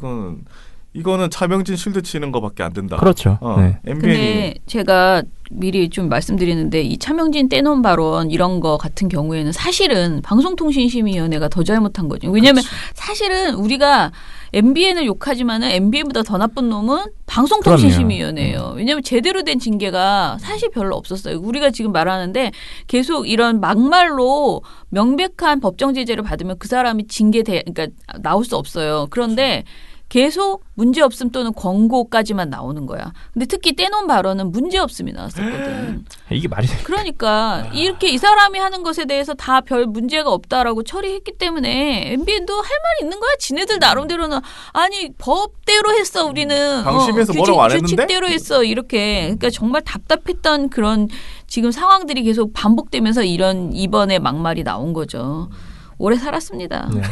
이거는 차명진 실드 치는 거밖에 안 된다. 그렇죠. 네. 근데 제가 미리 좀 말씀드리는데 이 차명진 떼놓은 발언 이런 거 같은 경우에는 사실은 방송통신심의위원회가 더 잘못한 거죠. 왜냐하면 사실은 우리가 MBN을 욕하지만은 MBN보다 더 나쁜 놈은 방송통신심의위원회예요. 왜냐하면 제대로 된 징계가 사실 별로 없었어요. 우리가 지금 말하는데 계속 이런 막말로 명백한 법정 제재를 받으면 그 사람이 그러니까 나올 수 없어요. 그런데 계속 문제없음 또는 권고까지만 나오는 거야. 근데 특히 떼놓은 발언은 문제없음이 나왔었거든. 이게 말이 돼. 그러니까 이렇게 이 사람이 하는 것에 대해서 다 별 문제가 없다라고 처리했기 때문에 MBN도 할 말이 있는 거야. 지네들 나름대로는 아니 법대로 했어 우리는. 방심해서 뭐라고 안 했는데? 규칙대로 했어 이렇게. 그러니까 정말 답답했던 그런 지금 상황들이 계속 반복되면서 이번에 막말이 나온 거죠. 오래 살았습니다. 네.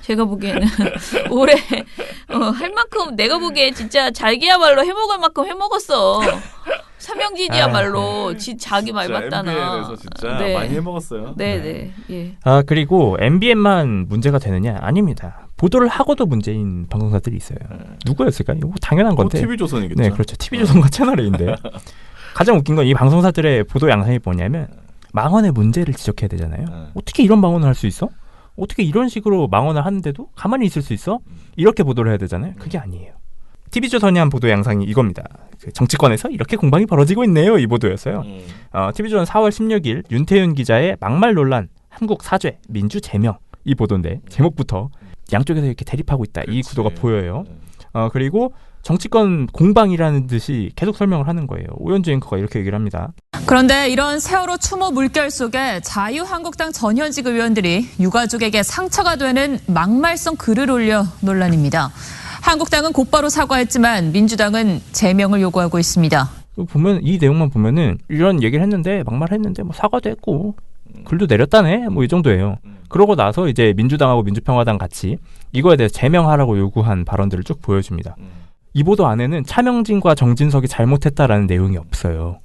제가 보기에는 올해 할 만큼 내가 보기에 진짜 자기야말로 해먹을 만큼 해먹었어. 차명진이야말로 자기 말 맞다나. MBN에서 진짜 많이 해먹었어요. 네네. 예. 그리고 MBN만 문제가 되느냐? 아닙니다. 보도를 하고도 문제인 방송사들이 있어요. 누구였을까요? 당연한 건데. TV조선이겠죠. 네, 그렇죠. TV조선과 채널A인데 가장 웃긴 건 이 방송사들의 보도 양상이 뭐냐면 망언의 문제를 지적해야 되잖아요. 어떻게 이런 망언을 할 수 있어? 어떻게 이런 식으로 망언을 하는데도 가만히 있을 수 있어? 이렇게 보도를 해야 되잖아요. 그게 아니에요. TV조선이 한 보도 양상이 이겁니다. 정치권에서 이렇게 공방이 벌어지고 있네요. 이 보도였어요. TV조선 4월 16일 윤태윤 기자의 막말 논란, 한국 사죄, 민주 제명 이 보도인데 제목부터 양쪽에서 이렇게 대립하고 있다. 이 구도가 보여요. 그리고 정치권 공방이라는 듯이 계속 설명을 하는 거예요. 오연주 앵커가 이렇게 얘기를 합니다. 그런데 이런 세월호 추모 물결 속에 자유한국당 전현직 의원들이 유가족에게 상처가 되는 막말성 글을 올려 논란입니다. 한국당은 곧바로 사과했지만 민주당은 제명을 요구하고 있습니다. 보면 이 내용만 보면은 이런 얘기를 했는데 막말했는데 뭐 사과도 했고 글도 내렸다네 뭐 이 정도예요. 그러고 나서 이제 민주당하고 민주평화당 같이 이거에 대해서 제명하라고 요구한 발언들을 쭉 보여줍니다. 이 보도 안에는 차명진과 정진석이 잘못했다라는 내용이 없어요.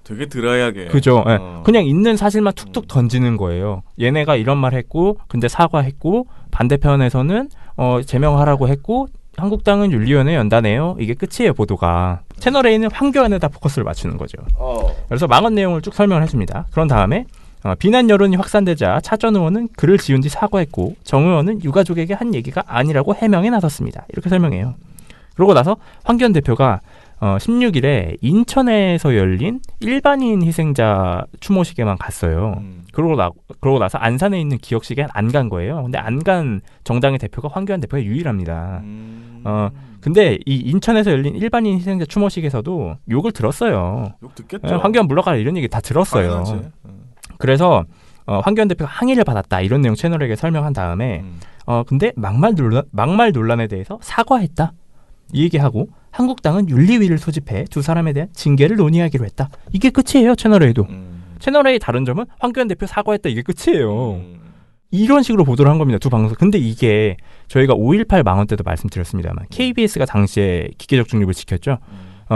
되게 드라이하게. 그죠. 네. 그냥 있는 사실만 툭툭 던지는 거예요. 얘네가 이런 말 했고 근데 사과했고 반대편에서는 제명하라고 했고 한국당은 윤리위원회 연다네요. 이게 끝이에요. 보도가. 채널A는 황교안에다 포커스를 맞추는 거죠. 그래서 망언 내용을 쭉 설명을 해줍니다. 그런 다음에 비난 여론이 확산되자 차 전 의원은 글을 지운 뒤 사과했고 정 의원은 유가족에게 한 얘기가 아니라고 해명에 나섰습니다. 이렇게 설명해요. 그러고 나서 황교안 대표가 16일에 인천에서 열린 일반인 희생자 추모식에만 갔어요. 그러고 나서 안산에 있는 기억식에 안 간 거예요. 근데 안 간 정당의 대표가 황교안 대표가 유일합니다. 근데 이 인천에서 열린 일반인 희생자 추모식에서도 욕을 들었어요. 욕 듣겠죠. 황교안 물러가라 이런 얘기 다 들었어요. 그래서 황교안 대표가 항의를 받았다 이런 내용 채널에게 설명한 다음에 근데 막말 논란에 대해서 사과했다 이 얘기하고 한국당은 윤리위를 소집해 두 사람에 대한 징계를 논의하기로 했다. 이게 끝이에요. 채널A도. 채널A 다른 점은 황교안 대표 사과했다 이게 끝이에요. 이런 식으로 보도를 한 겁니다. 두 방송. 근데 이게 저희가 5.18 망언 때도 말씀드렸습니다만 KBS가 당시에 기계적 중립을 지켰죠.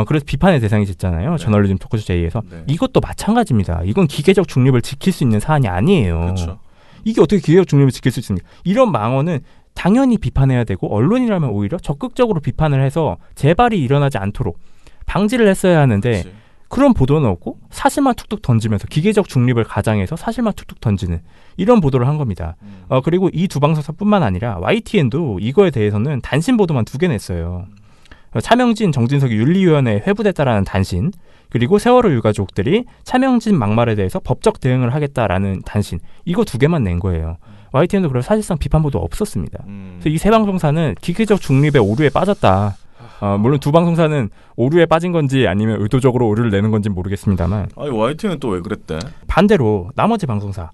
그래서 비판의 대상이 됐잖아요. 저널리즘 토크쇼 제의에서. 네. 이것도 마찬가지입니다. 이건 기계적 중립을 지킬 수 있는 사안이 아니에요. 그렇죠. 이게 어떻게 기계적 중립을 지킬 수 있습니까? 이런 망언은 당연히 비판해야 되고 언론이라면 오히려 적극적으로 비판을 해서 재발이 일어나지 않도록 방지를 했어야 하는데 그렇지. 그런 보도는 없고 사실만 툭툭 던지면서 기계적 중립을 가장해서 사실만 툭툭 던지는 이런 보도를 한 겁니다. 그리고 이 두 방송사뿐만 아니라 YTN도 이거에 대해서는 단신 보도만 2개 냈어요. 차명진, 정진석이 윤리위원회에 회부됐다라는 단신, 그리고 세월호 유가족들이 차명진 막말에 대해서 법적 대응을 하겠다라는 단신, 이거 2개만 낸 거예요. YTN도 그래서 사실상 비판 보도 없었습니다. 그래서 이 세 방송사는 기계적 중립의 오류에 빠졌다. 물론 두 방송사는 오류에 빠진 건지 아니면 의도적으로 오류를 내는 건지 모르겠습니다만. 아니 YTN은 또 왜 그랬대? 반대로 나머지 방송사,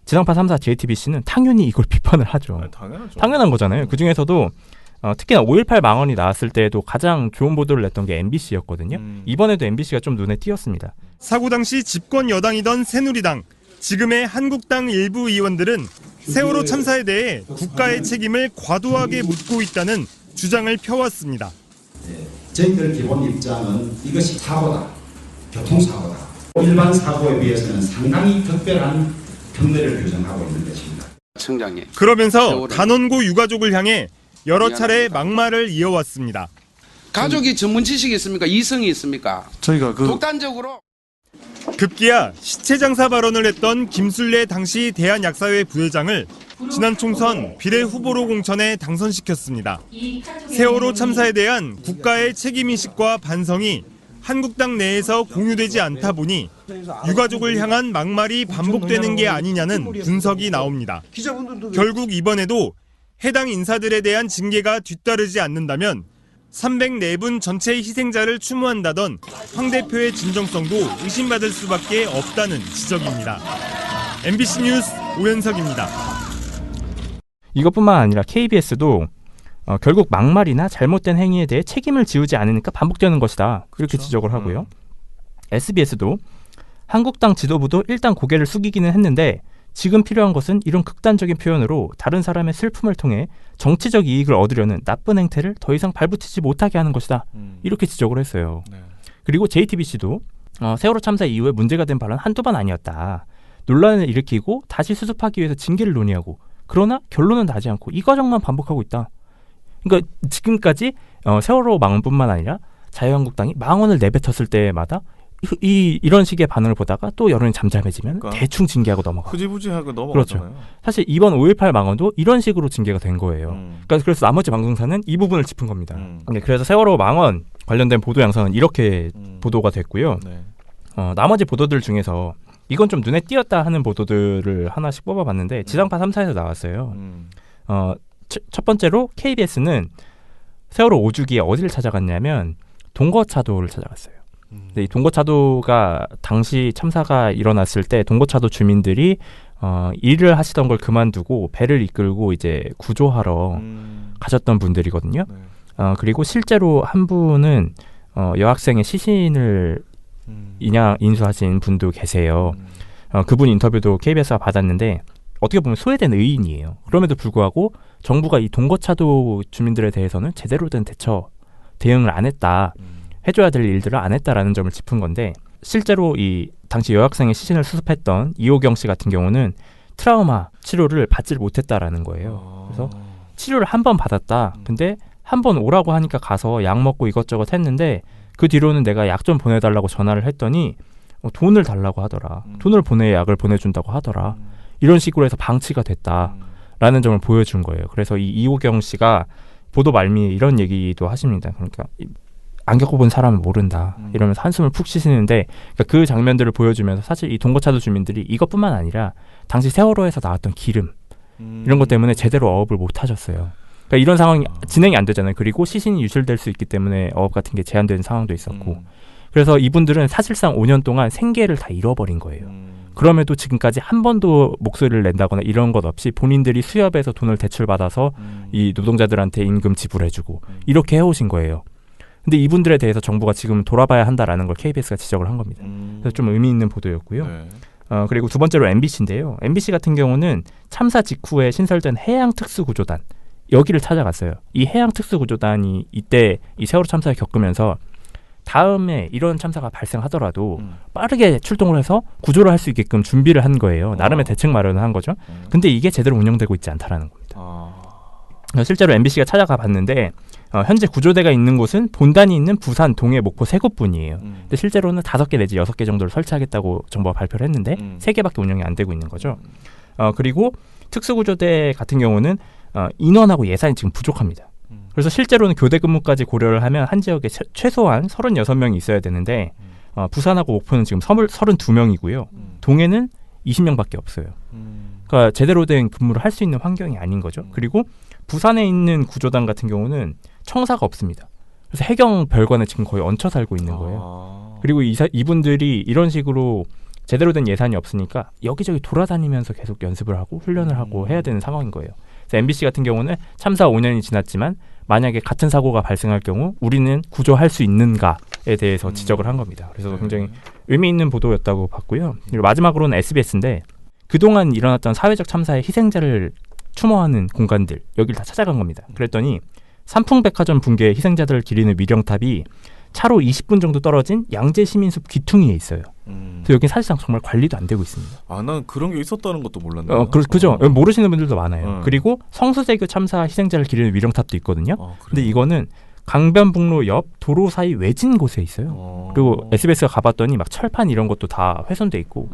지상파 3사 JTBC는 당연히 이걸 비판을 하죠. 아니, 당연하죠. 당연한 거잖아요. 그중에서도 특히나 5.18 망언이 나왔을 때에도 가장 좋은 보도를 냈던 게 MBC였거든요. 이번에도 MBC가 좀 눈에 띄었습니다. 사고 당시 집권 여당이던 새누리당, 지금의 한국당 일부 의원들은 세월호 참사에 대해 국가의 책임을 과도하게 묻고 있다는 주장을 펴왔습니다. 저희들 기본 입장은 이것이 사고다. 교통사고다. 일반 사고에 비해서는 상당히 특별한 특례를 규정하고 있는 것입니다. 청장님. 그러면서 단원고 유가족을 향해 여러 차례 막말을 이어왔습니다. 가족이 전문 지식이 있습니까? 이성이 있습니까? 저희가 독단적으로. 급기야 시체 장사 발언을 했던 김술래 당시 대한약사회 부회장을 지난 총선 비례 후보로 공천해 당선시켰습니다. 세월호 참사에 대한 국가의 책임인식과 반성이 한국당 내에서 공유되지 않다 보니 유가족을 향한 막말이 반복되는 게 아니냐는 분석이 나옵니다. 결국 이번에도 해당 인사들에 대한 징계가 뒤따르지 않는다면 304분 전체의 희생자를 추모한다던 황 대표의 진정성도 의심받을 수밖에 없다는 지적입니다. MBC 뉴스 오현석입니다. 이것뿐만 아니라 KBS도 결국 막말이나 잘못된 행위에 대해 책임을 지우지 않으니까 반복되는 것이다. 그렇게 지적을 하고요. SBS도 한국당 지도부도 일단 고개를 숙이기는 했는데 지금 필요한 것은 이런 극단적인 표현으로 다른 사람의 슬픔을 통해 정치적 이익을 얻으려는 나쁜 행태를 더 이상 발붙이지 못하게 하는 것이다. 이렇게 지적을 했어요. 네. 그리고 JTBC도 세월호 참사 이후에 문제가 된 발언 한두 번 아니었다. 논란을 일으키고 다시 수습하기 위해서 징계를 논의하고 그러나 결론은 나지 않고 이 과정만 반복하고 있다. 그러니까 지금까지 세월호 망언뿐만 아니라 자유한국당이 망언을 내뱉었을 때마다 이런 식의 반응을 보다가 또 여론이 잠잠해지면 그러니까 대충 징계하고 넘어가. 흐지부지하고 넘어가잖아요. 그렇죠. 사실 이번 5.18 망언도 이런 식으로 징계가 된 거예요. 그래서 나머지 방송사는 이 부분을 짚은 겁니다. 그래서 세월호 망언 관련된 보도 양상은 이렇게 보도가 됐고요. 네. 나머지 보도들 중에서 이건 좀 눈에 띄었다 하는 보도들을 하나씩 뽑아봤는데 지상파 3사에서 나왔어요. 첫 번째로 KBS는 세월호 5주기에 어디를 찾아갔냐면 동거차도를 찾아갔어요. 이 동거차도가 당시 참사가 일어났을 때 동거차도 주민들이 일을 하시던 걸 그만두고 배를 이끌고 이제 구조하러 가셨던 분들이거든요. 그리고 실제로 한 분은 여학생의 시신을 인수하신 분도 계세요. 그분 인터뷰도 KBS가 받았는데 어떻게 보면 소외된 의인이에요. 그럼에도 불구하고 정부가 이 동거차도 주민들에 대해서는 제대로 된 대응을 안 했다. 해줘야 될 일들을 안 했다라는 점을 짚은 건데 실제로 이 당시 여학생의 시신을 수습했던 이호경 씨 같은 경우는 트라우마 치료를 받지를 못했다라는 거예요. 그래서 치료를 한 번 받았다. 근데 한 번 오라고 하니까 가서 약 먹고 이것저것 했는데 그 뒤로는 내가 약 좀 보내달라고 전화를 했더니 돈을 달라고 하더라. 돈을 보내야 약을 보내준다고 하더라. 이런 식으로 해서 방치가 됐다라는 점을 보여준 거예요. 그래서 이 이호경 씨가 보도 말미에 이런 얘기도 하십니다. 그러니까 안 겪어본 사람은 모른다. 이러면서 한숨을 푹 쉬시는데 그러니까 그 장면들을 보여주면서 사실 이 동거차도 주민들이 이것뿐만 아니라 당시 세월호에서 나왔던 기름 이런 것 때문에 제대로 어업을 못 하셨어요. 그러니까 이런 상황이 진행이 안 되잖아요. 그리고 시신이 유출될 수 있기 때문에 어업 같은 게 제한되는 상황도 있었고 그래서 이분들은 사실상 5년 동안 생계를 다 잃어버린 거예요. 그럼에도 지금까지 한 번도 목소리를 낸다거나 이런 것 없이 본인들이 수협에서 돈을 대출받아서 이 노동자들한테 임금 지불해주고 이렇게 해오신 거예요. 근데 이분들에 대해서 정부가 지금 돌아봐야 한다라는 걸 KBS가 지적을 한 겁니다. 그래서 좀 의미 있는 보도였고요. 네. 그리고 두 번째로 MBC인데요. MBC 같은 경우는 참사 직후에 신설된 해양특수구조단 여기를 찾아갔어요. 이 해양특수구조단이 이때 이 세월호 참사를 겪으면서 다음에 이런 참사가 발생하더라도 빠르게 출동을 해서 구조를 할 수 있게끔 준비를 한 거예요. 나름의 대책 마련을 한 거죠. 근데 이게 제대로 운영되고 있지 않다라는 겁니다. 실제로 MBC가 찾아가 봤는데 현재 구조대가 있는 곳은 본단이 있는 부산, 동해, 목포 세 곳뿐이에요. 근데 실제로는 5개 내지 6개 정도를 설치하겠다고 정부가 발표를 했는데 3개밖에 운영이 안 되고 있는 거죠. 그리고 특수구조대 같은 경우는 인원하고 예산이 지금 부족합니다. 그래서 실제로는 교대 근무까지 고려를 하면 한 지역에 최소한 36명이 있어야 되는데 부산하고 목포는 지금 32명이고요. 동해는 20명밖에 없어요. 그러니까 제대로 된 근무를 할 수 있는 환경이 아닌 거죠. 그리고 부산에 있는 구조단 같은 경우는 청사가 없습니다. 그래서 해경 별관에 지금 거의 얹혀 살고 있는 거예요. 그리고 이분들이 이런 식으로 제대로 된 예산이 없으니까 여기저기 돌아다니면서 계속 연습을 하고 훈련을 하고 해야 되는 상황인 거예요. 그래서 MBC 같은 경우는 참사 5년이 지났지만 만약에 같은 사고가 발생할 경우 우리는 구조할 수 있는가에 대해서 지적을 한 겁니다. 그래서 굉장히 의미 있는 보도였다고 봤고요. 그리고 마지막으로는 SBS인데 그동안 일어났던 사회적 참사의 희생자를 추모하는 공간들 여기를 다 찾아간 겁니다. 그랬더니 삼풍백화점 붕괴 희생자들을 기리는 위령탑이 차로 20분 정도 떨어진 양재시민숲 귀퉁이에 있어요. 그래서 여기 사실상 정말 관리도 안 되고 있습니다. 난 그런 게 있었다는 것도 몰랐네요. 그죠. 모르시는 분들도 많아요. 그리고 성수대교 참사 희생자를 기리는 위령탑도 있거든요. 근데 이거는 강변북로 옆 도로 사이 외진 곳에 있어요. 그리고 SBS가 가봤더니 막 철판 이런 것도 다 훼손돼 있고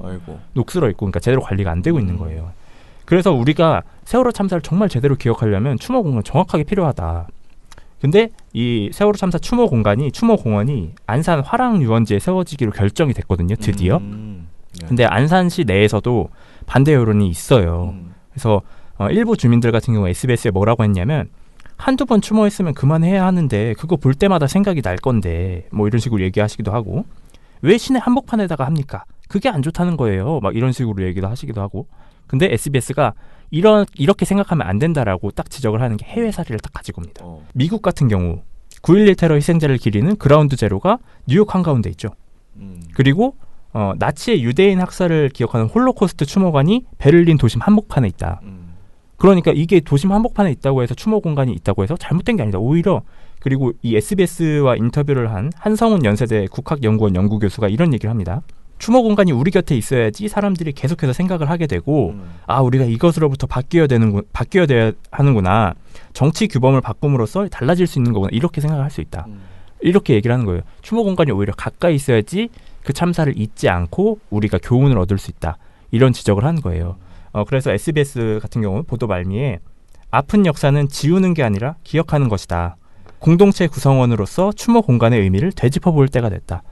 녹슬어 있고 그러니까 제대로 관리가 안 되고 있는 거예요. 그래서 우리가 세월호 참사를 정말 제대로 기억하려면 추모 공간 정확하게 필요하다. 근데 이 세월호 참사 추모 공원이 안산 화랑 유원지에 세워지기로 결정이 됐거든요. 드디어. 근데 안산시 내에서도 반대 여론이 있어요. 그래서 일부 주민들 같은 경우 SBS에 뭐라고 했냐면 한두 번 추모했으면 그만해야 하는데 그거 볼 때마다 생각이 날 건데 뭐 이런 식으로 얘기하시기도 하고 왜 시내 한복판에다가 합니까? 그게 안 좋다는 거예요. 막 이런 식으로 얘기도 하시기도 하고 근데 SBS가 이렇게 생각하면 안 된다라고 딱 지적을 하는 게 해외 사례를 딱 가지고 옵니다. 미국 같은 경우 9.11 테러 희생자를 기리는 그라운드 제로가 뉴욕 한가운데 있죠. 그리고 나치의 유대인 학살을 기억하는 홀로코스트 추모관이 베를린 도심 한복판에 있다. 그러니까 이게 도심 한복판에 있다고 해서 추모 공간이 있다고 해서 잘못된 게 아니다. 오히려 그리고 이 SBS와 인터뷰를 한 한성훈 연세대 국학연구원 연구교수가 이런 얘기를 합니다. 추모 공간이 우리 곁에 있어야지 사람들이 계속해서 생각을 하게 되고 우리가 이것으로부터 바뀌어야 하는구나. 정치 규범을 바꿈으로써 달라질 수 있는 거구나. 이렇게 생각을 할 수 있다. 이렇게 얘기를 하는 거예요. 추모 공간이 오히려 가까이 있어야지 그 참사를 잊지 않고 우리가 교훈을 얻을 수 있다. 이런 지적을 하는 거예요. 그래서 SBS 같은 경우 보도 말미에 아픈 역사는 지우는 게 아니라 기억하는 것이다. 공동체 구성원으로서 추모 공간의 의미를 되짚어볼 때가 됐다.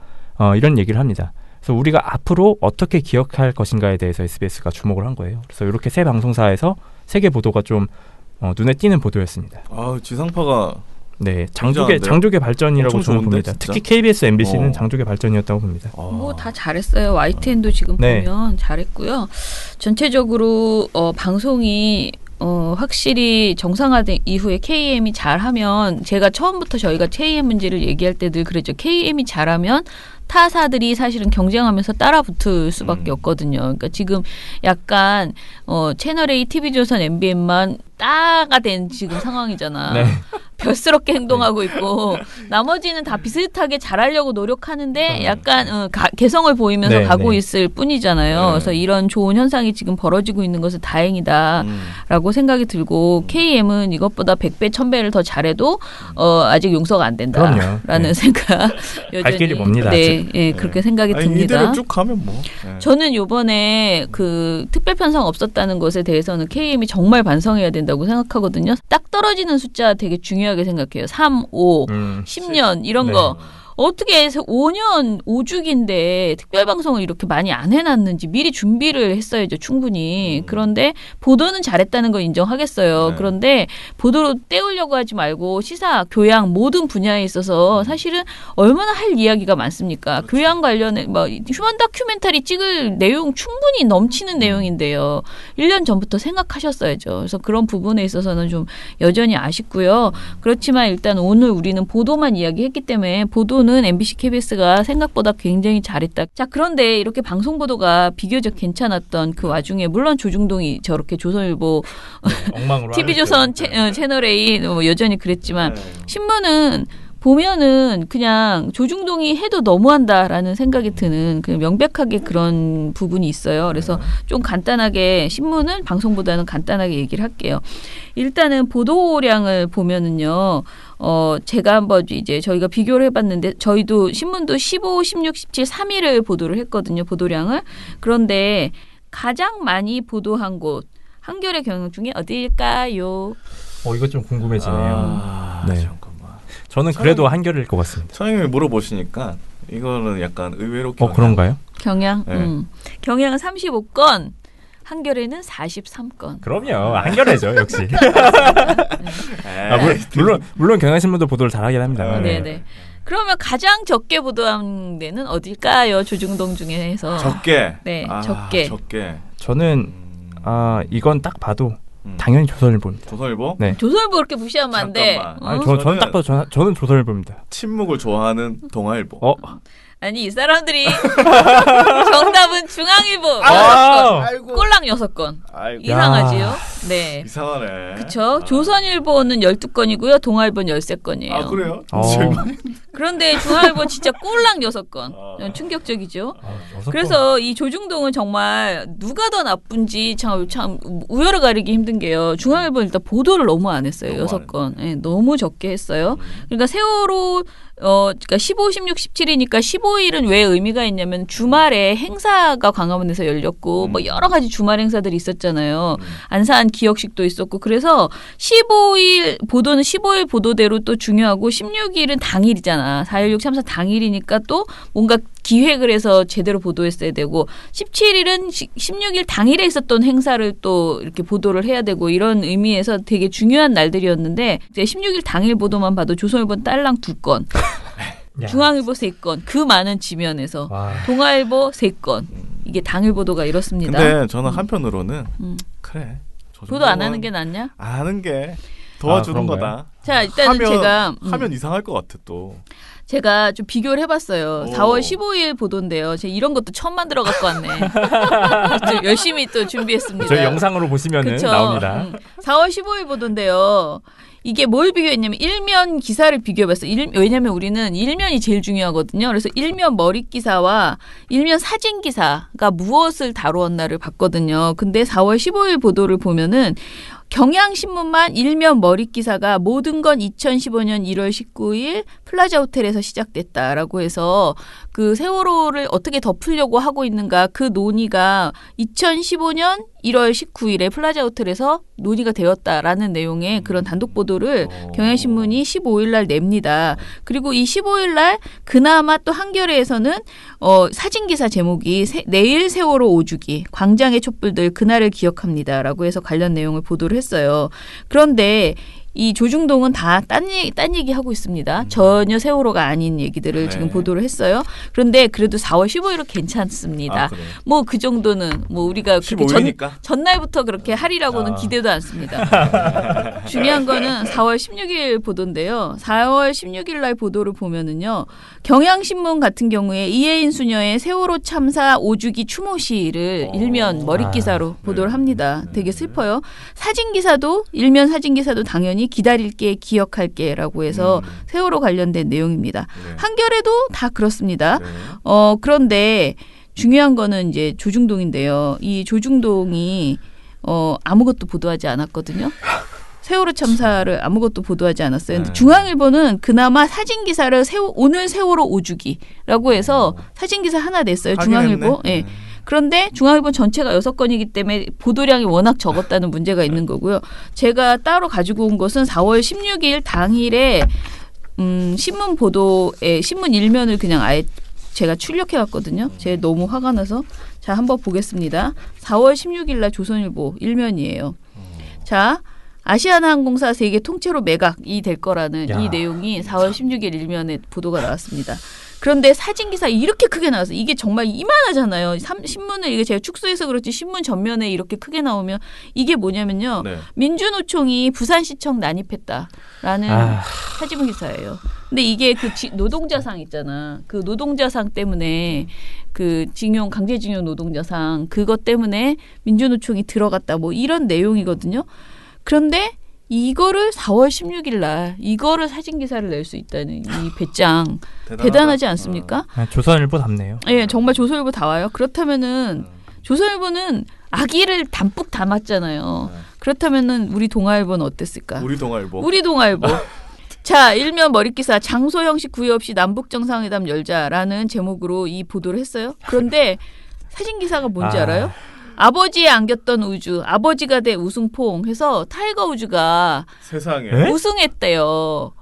이런 얘기를 합니다. 그래서 우리가 앞으로 어떻게 기억할 것인가에 대해서 SBS가 주목을 한 거예요. 그래서 이렇게 세 방송사에서 세계 보도가 좀 눈에 띄는 보도였습니다. 지상파가 네, 장족의 발전이라고 저는 봅니다. 진짜? 특히 KBS, MBC는 장족의 발전이었다고 봅니다. 뭐 다 잘했어요. YTN도 지금 보면 잘했고요. 전체적으로 방송이 확실히 정상화된 이후에 KM이 잘하면 제가 처음부터 저희가 KM 문제를 얘기할 때 늘 그랬죠. KM이 잘하면 타사들이 사실은 경쟁하면서 따라붙을 수밖에 없거든요. 그러니까 지금 약간 채널A, TV조선, MBN만 따가 된 지금 상황이잖아. 네. 벼스럽게 행동하고 있고 나머지는 다 비슷하게 잘하려고 노력하는데 약간 개성을 보이면서 가고 있을 뿐이잖아요. 그래서 이런 좋은 현상이 지금 벌어지고 있는 것은 다행이다라고 생각이 들고 KM은 이것보다 100배, 1000배를 더 잘해도 아직 용서가 안 된다라는 생각 여전히 갈 길이 멉니다. 그렇게 생각이 듭니다. 이대로 쭉 가면 뭐. 저는 요번에 그 특별 편성 없었다는 것에 대해서는 KM이 정말 반성해야 된다고 생각하거든요. 딱 떨어지는 숫자 되게 중요하게 생각해요. 3, 5, 10년 이런 거. 어떻게 해서 5년 5주기인데 특별방송을 이렇게 많이 안 해놨는지 미리 준비를 했어야죠, 충분히. 그런데 보도는 잘했다는 건 인정하겠어요. 그런데 보도로 때우려고 하지 말고 시사, 교양 모든 분야에 있어서 사실은 얼마나 할 이야기가 많습니까? 교양 관련해 휴먼 다큐멘터리 찍을 내용 충분히 넘치는 내용인데요. 1년 전부터 생각하셨어야죠. 그래서 그런 부분에 있어서는 좀 여전히 아쉽고요. 그렇지만 일단 오늘 우리는 보도만 이야기했기 때문에 보도는 MBC, KBS가 생각보다 굉장히 잘했다. 자, 그런데 이렇게 방송 보도가 비교적 괜찮았던 그 와중에 물론 조중동이 저렇게 조선일보, TV조선 채널A 여전히 그랬지만 신문은 보면은 그냥 조중동이 해도 너무한다라는 생각이 드는 그 명백하게 그런 부분이 있어요. 그래서 좀 간단하게 신문은 방송보다는 간단하게 얘기를 할게요. 일단은 보도량을 보면은요. 제가 한번 이제 저희가 비교를 해봤는데 저희도 신문도 15, 16, 17, 3일을 보도를 했거든요. 보도량을. 그런데 가장 많이 보도한 곳 한겨레 경향 중에 어디일까요? 이거 좀 궁금해지네요. 네. 저는 그래도 한겨레일 것 같습니다. 선생님이 물어보시니까 이거는 약간 의외로 그런가요? 경향? 네. 경향은 35건, 한겨레는 43건. 그럼요. 한겨레죠, 역시. 물론 경향신문도 보도를 잘하긴 합니다. 네네. 그러면 가장 적게 보도한 데는 어딜까요? 조중동 중에서. 적게? 네, 적게. 저는 이건 딱 봐도 당연히 조선일보입니다. 조선일보? 네. 조선일보 그렇게 무시하면 안 돼. 저는 딱 봐도 저는 조선일보입니다. 침묵을 좋아하는 동아일보. 아니 이 사람들이 정답은 중앙일보. 꼴랑 6건. 이상하지요? 네. 이상하네. 그렇죠. 조선일보는 12건이고요. 동아일보는 13건이에요. 그래요? 그런데 중앙일보 진짜 꼴랑 6건. 충격적이죠. 그래서 이 조중동은 정말 누가 더 나쁜지 참 우열을 가리기 힘든 게요. 중앙일보는 일단 보도를 너무 안 했어요. 6건. 네, 너무 적게 했어요. 그러니까 세월호 그러니까 15, 16, 17이니까 15일은 왜 의미가 있냐면 주말에 행사가 광화문에서 열렸고 뭐 여러 가지 주말 행사들이 있었잖아요. 안산 기억식도 있었고 그래서 15일 보도는 15일 보도대로 또 중요하고 16일은 당일이잖아. 4.16 참사 당일이니까 또 뭔가 기획을 해서 제대로 보도했어야 되고 17일은 16일 당일에 있었던 행사를 또 이렇게 보도를 해야 되고 이런 의미에서 되게 중요한 날들이었는데 이제 16일 당일 보도만 봐도 조선일보는 딸랑 2건 중앙일보 3건 그 많은 지면에서 동아일보 3건 이게 당일 보도가 이렇습니다. 근데 저는 한편으로는 그래 보도 안 하는 게 낫냐? 아는 게 도와주는 거다. 자 일단은 제가 하면 이상할 것 같아 또. 제가 좀 비교를 해봤어요. 4월 15일 보도인데요. 제가 이런 것도 처음 만들어 갖고 왔네. 좀 열심히 또 준비했습니다. 저희 영상으로 보시면은 나옵니다. 4월 15일 보도인데요. 이게 뭘 비교했냐면 일면 기사를 비교해봤어요. 왜냐하면 우리는 일면이 제일 중요하거든요. 그래서 일면 머리 기사와 일면 사진 기사가 무엇을 다루었나를 봤거든요. 근데 4월 15일 보도를 보면은 경향신문만 일면 머리 기사가 모든 건 2015년 1월 19일 플라자 호텔에서 시작됐다라고 해서 그 세월호를 어떻게 덮으려고 하고 있는가 그 논의가 2015년 1월 19일에 플라자 호텔에서 논의가 되었다라는 내용의 그런 단독 보도를 경향신문이 15일 날 냅니다. 그리고 이 15일 날 그나마 또 한겨레에서는 사진 기사 제목이 내일 세월호 5주기 광장의 촛불들 그날을 기억합니다라고 해서 관련 내용을 보도를 했어요. 그런데 이 조중동은 다 딴 얘기 하고 있습니다. 전혀 세월호가 아닌 얘기들을 지금 보도를 했어요. 그런데 그래도 4월 15일은 괜찮습니다. 뭐 그 정도는 뭐 우리가 그렇게 전날부터 그렇게 하리라고는 기대도 않습니다. 중요한 거는 4월 16일 보도인데요. 4월 16일 날 보도를 보면은요. 경향신문 같은 경우에 이혜인 수녀의 세월호 참사 5주기 추모시를 일면 머리 기사로 보도를 합니다. 되게 슬퍼요. 사진 기사도 일면 사진 기사도 당연히 기다릴게 기억할게라고 해서 세월호 관련된 내용입니다. 한겨레도 다 그렇습니다. 그런데 중요한 거는 이제 조중동인데요. 이 조중동이 아무것도 보도하지 않았거든요. 세월호 참사를 아무것도 보도하지 않았어요. 근데 중앙일보는 그나마 사진 기사를 오늘 세월호 5주기라고 해서 사진 기사 하나 냈어요. 중앙일보. 예. 그런데 중앙일보 전체가 6건이기 때문에 보도량이 워낙 적었다는 문제가 있는 거고요. 제가 따로 가지고 온 것은 4월 16일 당일에 신문 보도에 신문 일면을 그냥 아예 제가 출력해왔거든요. 제가 너무 화가 나서 자 한번 보겠습니다. 4월 16일 날 조선일보 일면이에요. 자 아시아나항공사 세계 통째로 매각이 될 거라는 이 내용이 4월 16일 일면에 보도가 나왔습니다. 그런데 사진기사 이렇게 크게 나와서 이게 정말 이만하잖아요. 신문을 이게 제가 축소해서 그렇지 신문 전면에 이렇게 크게 나오면 이게 뭐냐면요. 민주노총이 부산시청 난입했다라는 사진 기사예요. 근데 이게 그 노동자상 있잖아. 그 노동자상 때문에 그 강제징용 노동자상 그것 때문에 민주노총이 들어갔다 뭐 이런 내용이거든요. 그런데 이거를 4월 16일 날 이거를 사진 기사를 낼 수 있다는 이 배짱 대단하지 않습니까? 조선일보답네요. 예, 정말 조선일보다워요. 그렇다면은 조선일보는 악의를 담뿍 담았잖아요. 그렇다면은 우리 동아일보는 어땠을까? 우리 동아일보. 자, 일면 머릿기사 장소 형식 구애 없이 남북 정상회담 열자라는 제목으로 이 보도를 했어요. 그런데 사진 기사가 뭔지 알아요? 아버지에 안겼던 우주, 아버지가 돼 우승포옹 해서 타이거 우즈가 세상에 우승했대요.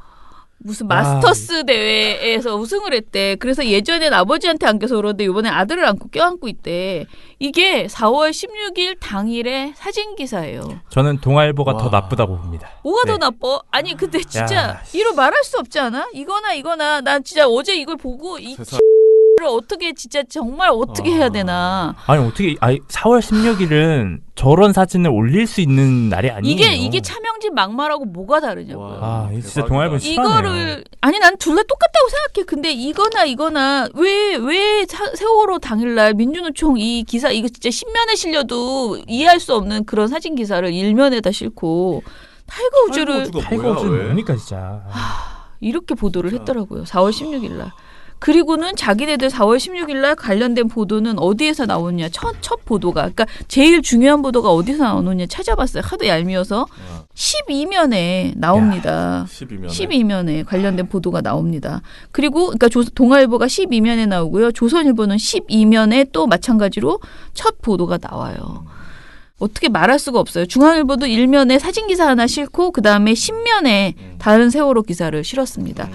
무슨 마스터스 대회에서 우승을 했대. 그래서 예전엔 아버지한테 안겨서 그러는데 이번에 아들을 안고 껴안고 있대. 이게 4월 16일 당일의 사진 기사예요. 저는 동아일보가 더 나쁘다고 봅니다. 뭐가 더 나빠? 아니 근데 진짜 이로 말할 수 없지 않아? 이거나 난 진짜 어제 이걸 보고 이 어떻게 진짜 정말 어떻게 해야 되나? 아니 어떻게 4월 16일은 저런 사진을 올릴 수 있는 날이 아니에요. 이게 차명진 막말하고 뭐가 다르냐고요. 진짜 동아일보 이거를 난 둘 다 똑같다고 생각해. 근데 이거나 왜 세월호 당일날 민주노총 이 기사 이거 진짜 신면에 실려도 이해할 수 없는 그런 사진 기사를 일면에다 싣고 타이거 우즈를 뭡니까 진짜. 이렇게 보도를 했더라고요. 4월 16일 날. 그리고는 자기네들 4월 16일 날 관련된 보도는 어디에서 나오느냐. 첫 보도가. 그러니까 제일 중요한 보도가 어디서 나오느냐 찾아봤어요. 하도 얄미워서. 12면에 나옵니다. 12면에 관련된 보도가 나옵니다. 그리고 그러니까 동아일보가 12면에 나오고요. 조선일보는 12면에 또 마찬가지로 첫 보도가 나와요. 어떻게 말할 수가 없어요. 중앙일보도 1면에 사진기사 하나 싣고 그다음에 10면에 다른 세월호 기사를 실었습니다.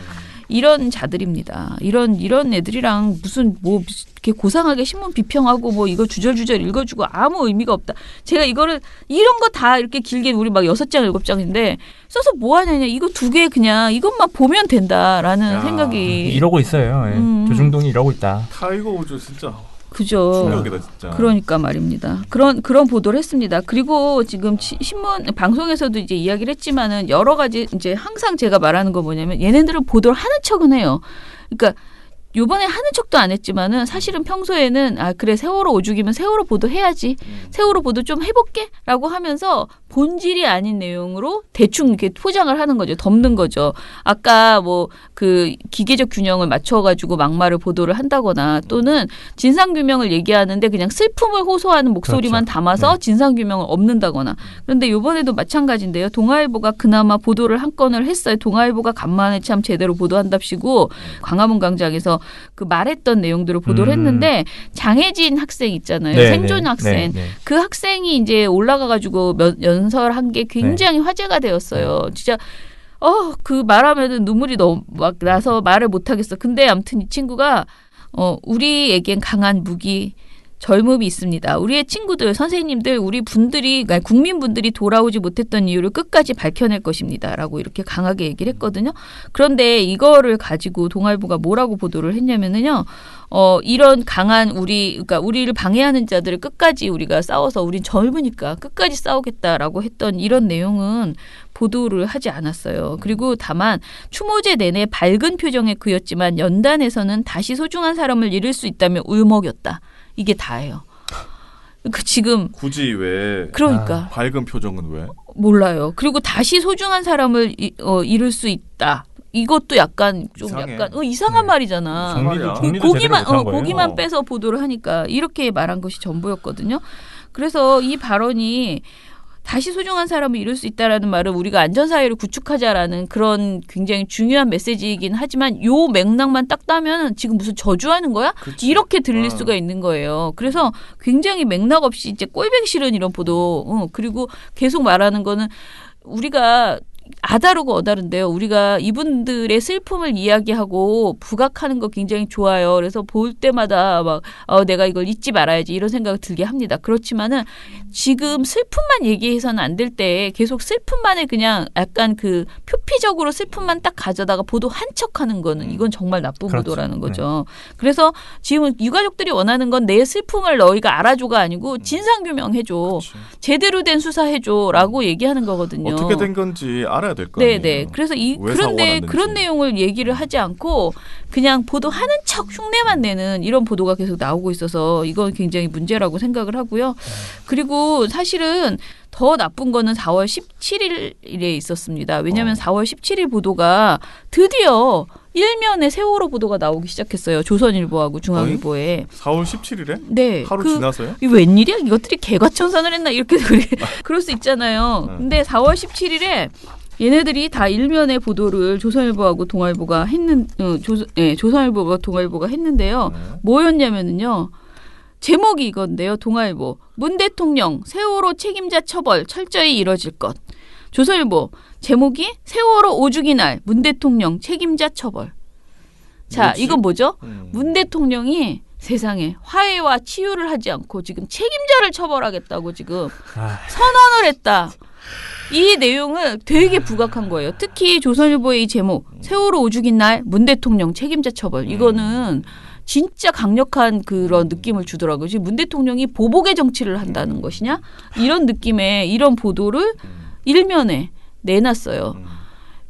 이런 자들입니다. 이런 애들이랑 무슨 뭐 이렇게 고상하게 신문 비평하고 뭐 이거 주절주절 읽어주고 아무 의미가 없다. 제가 이런 거 다 이렇게 길게 우리 막 6장 7장인데 써서 뭐 하냐냐. 이거 2개 그냥 이것만 보면 된다라는 생각이 이러고 있어요. 조중동이 이러고 있다. 타이거 우즈 진짜. 그죠. 충격이다 진짜. 그러니까 말입니다. 그런 보도를 했습니다. 그리고 지금 신문 방송에서도 이제 이야기를 했지만은 여러 가지 이제 항상 제가 말하는 거 뭐냐면 얘네들은 보도를 하는 척은 해요. 그러니까 요번에 하는 척도 안 했지만은 사실은 평소에는 그래 세월호 오죽이면 세월호 보도 해야지. 세월호 보도 좀 해볼게라고 하면서 본질이 아닌 내용으로 대충 이렇게 포장을 하는 거죠. 덮는 거죠. 아까 뭐 그 기계적 균형을 맞춰가지고 막말을 보도를 한다거나 또는 진상규명을 얘기하는데 그냥 슬픔을 호소하는 목소리만 담아서 진상규명을 없는다거나. 그런데 요번에도 마찬가지인데요. 동아일보가 그나마 보도를 한 건을 했어요. 동아일보가 간만에 참 제대로 보도한답시고 광화문 광장에서 그 말했던 내용들을 보도를 했는데 장혜진 학생 있잖아요. 생존 학생. 그 학생이 이제 올라가가지고 연설한 게 굉장히 화제가 되었어요. 진짜 그 말하면은 눈물이 너무 막 나서 말을 못하겠어. 근데 아무튼 이 친구가 우리에겐 강한 무기 젊음이 있습니다. 우리의 친구들, 선생님들, 우리 분들이, 그러니까 국민분들이 돌아오지 못했던 이유를 끝까지 밝혀낼 것입니다. 라고 이렇게 강하게 얘기를 했거든요. 그런데 이거를 가지고 동아일보가 뭐라고 보도를 했냐면은요, 이런 강한 그러니까 우리를 방해하는 자들을 끝까지 우리가 싸워서 우린 젊으니까 끝까지 싸우겠다라고 했던 이런 내용은 보도를 하지 않았어요. 그리고 다만 추모제 내내 밝은 표정에 그였지만 연단에서는 다시 소중한 사람을 잃을 수 있다며 울먹였다. 이게 다예요. 그 지금 굳이 왜 그러니까 밝은 표정은 왜? 몰라요. 그리고 다시 소중한 사람을 잃을 수 있다. 이것도 약간 좀 이상한 말이잖아. 고기만 빼서 보도를 하니까 이렇게 말한 것이 전부였거든요. 그래서 이 발언이 다시 소중한 사람을 잃을 수 있다라는 말은 우리가 안전사회를 구축하자라는 그런 굉장히 중요한 메시지이긴 하지만 요 맥락만 딱 따면 지금 무슨 저주하는 거야? 그치. 이렇게 들릴 수가 있는 거예요. 그래서 굉장히 맥락 없이 이제 꼴보기 싫은 이런 보도 그리고 계속 말하는 거는 우리가 아다르고 어다른데요. 우리가 이분들의 슬픔을 이야기하고 부각하는 거 굉장히 좋아요. 그래서 볼 때마다 막 내가 이걸 잊지 말아야지 이런 생각을 들게 합니다. 그렇지만은 지금 슬픔만 얘기해서는 안 될 때 계속 슬픔만을 그냥 약간 그 표피적으로 슬픔만 딱 가져다가 보도 한 척하는 거는 이건 정말 나쁜 그렇죠. 보도라는 거죠. 그래서 지금 유가족들이 원하는 건 내 슬픔을 너희가 알아줘가 아니고 진상규명해줘. 제대로 된 수사해줘라고 얘기하는 거거든요. 어떻게 된 건지 알아야 될 거 아니에요. 네네. 그래서 그런데 그런 내용을 얘기를 하지 않고 그냥 보도하는 척 흉내만 내는 이런 보도가 계속 나오고 있어서 이건 굉장히 문제라고 생각을 하고요. 그리고 사실은 더 나쁜 거는 4월 17일에 있었습니다. 왜냐하면 4월 17일 보도가 드디어 일면에 세월호 보도가 나오기 시작했어요. 조선일보하고 중앙일보에. 4월 17일에? 네. 하루 지나서요? 이 웬일이야? 이것들이 개과천선을 했나? 이렇게 그럴 수 있잖아요. 근데 4월 17일에 얘네들이 다 일면의 보도를 조선일보하고 동아일보가 조선일보가 동아일보가 했는데요. 뭐였냐면은요. 제목이 이건데요. 동아일보 문 대통령 세월호 책임자 처벌 철저히 이뤄질 것. 조선일보 제목이 세월호 5주기 날 문 대통령 책임자 처벌. 자, 뭐지? 이건 뭐죠? 문 대통령이 세상에 화해와 치유를 하지 않고 지금 책임자를 처벌하겠다고 지금 선언을 했다. 이 내용을 되게 부각한 거예요. 특히 조선일보의 이 제목 세월호 5주기 날 문 대통령 책임자 처벌. 이거는 진짜 강력한 그런 느낌을 주더라고요. 지금 문 대통령이 보복의 정치를 한다는 것이냐? 이런 느낌의 이런 보도를 일면에 내놨어요.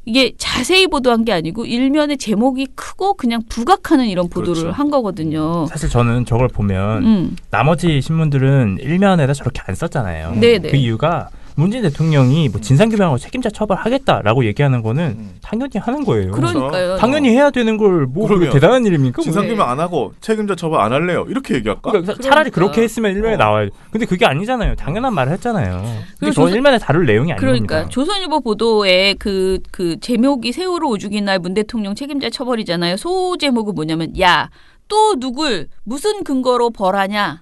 이게 자세히 보도한 게 아니고 일면의 제목이 크고 그냥 부각하는 이런 보도를 그렇죠. 한 거거든요. 사실 저는 저걸 보면 나머지 신문들은 일면에다 저렇게 안 썼잖아요. 네네. 그 이유가 문재인 대통령이 뭐 진상규명하고 책임자 처벌하겠다라고 얘기하는 거는 당연히 하는 거예요. 그러니까요. 당연히 해야 되는 걸 뭐 그게 대단한 일입니까? 진상규명 안 하고 책임자 처벌 안 할래요. 이렇게 얘기할까? 그러니까 차라리 그렇게 했으면 일면에 나와요. 근데 그게 아니잖아요. 당연한 말을 했잖아요. 근데 저는 일면에 다룰 내용이 아닙니다. 그러니까 조선일보 보도에 그 제목이 세월호 5주기 날 문 대통령 책임자 처벌이잖아요. 소 제목은 뭐냐면 야, 또 누굴 무슨 근거로 벌하냐라는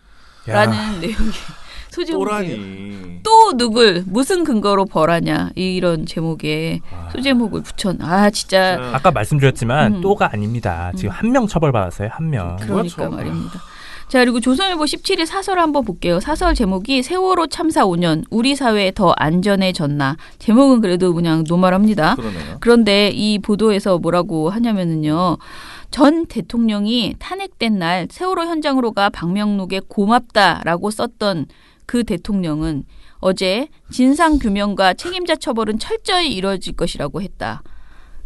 내용이 소제목이에요. 또 누굴 무슨 근거로 벌하냐 이런 제목에 소제목을 붙여. 진짜 아까 말씀드렸지만 또가 아닙니다. 지금 한 명 처벌받았어요. 한 명. 그러니까 말입니다. 자, 그리고 조선일보 17일 사설 한번 볼게요. 사설 제목이 세월호 참사 5년 우리 사회 더 안전해졌나. 제목은 그래도 그냥 노멀합니다. 그러네요. 그런데 이 보도에서 뭐라고 하냐면은요. 전 대통령이 탄핵된 날 세월호 현장으로 가 방명록에 고맙다라고 썼던 그 대통령은 어제 진상규명과 책임자 처벌은 철저히 이뤄질 것이라고 했다.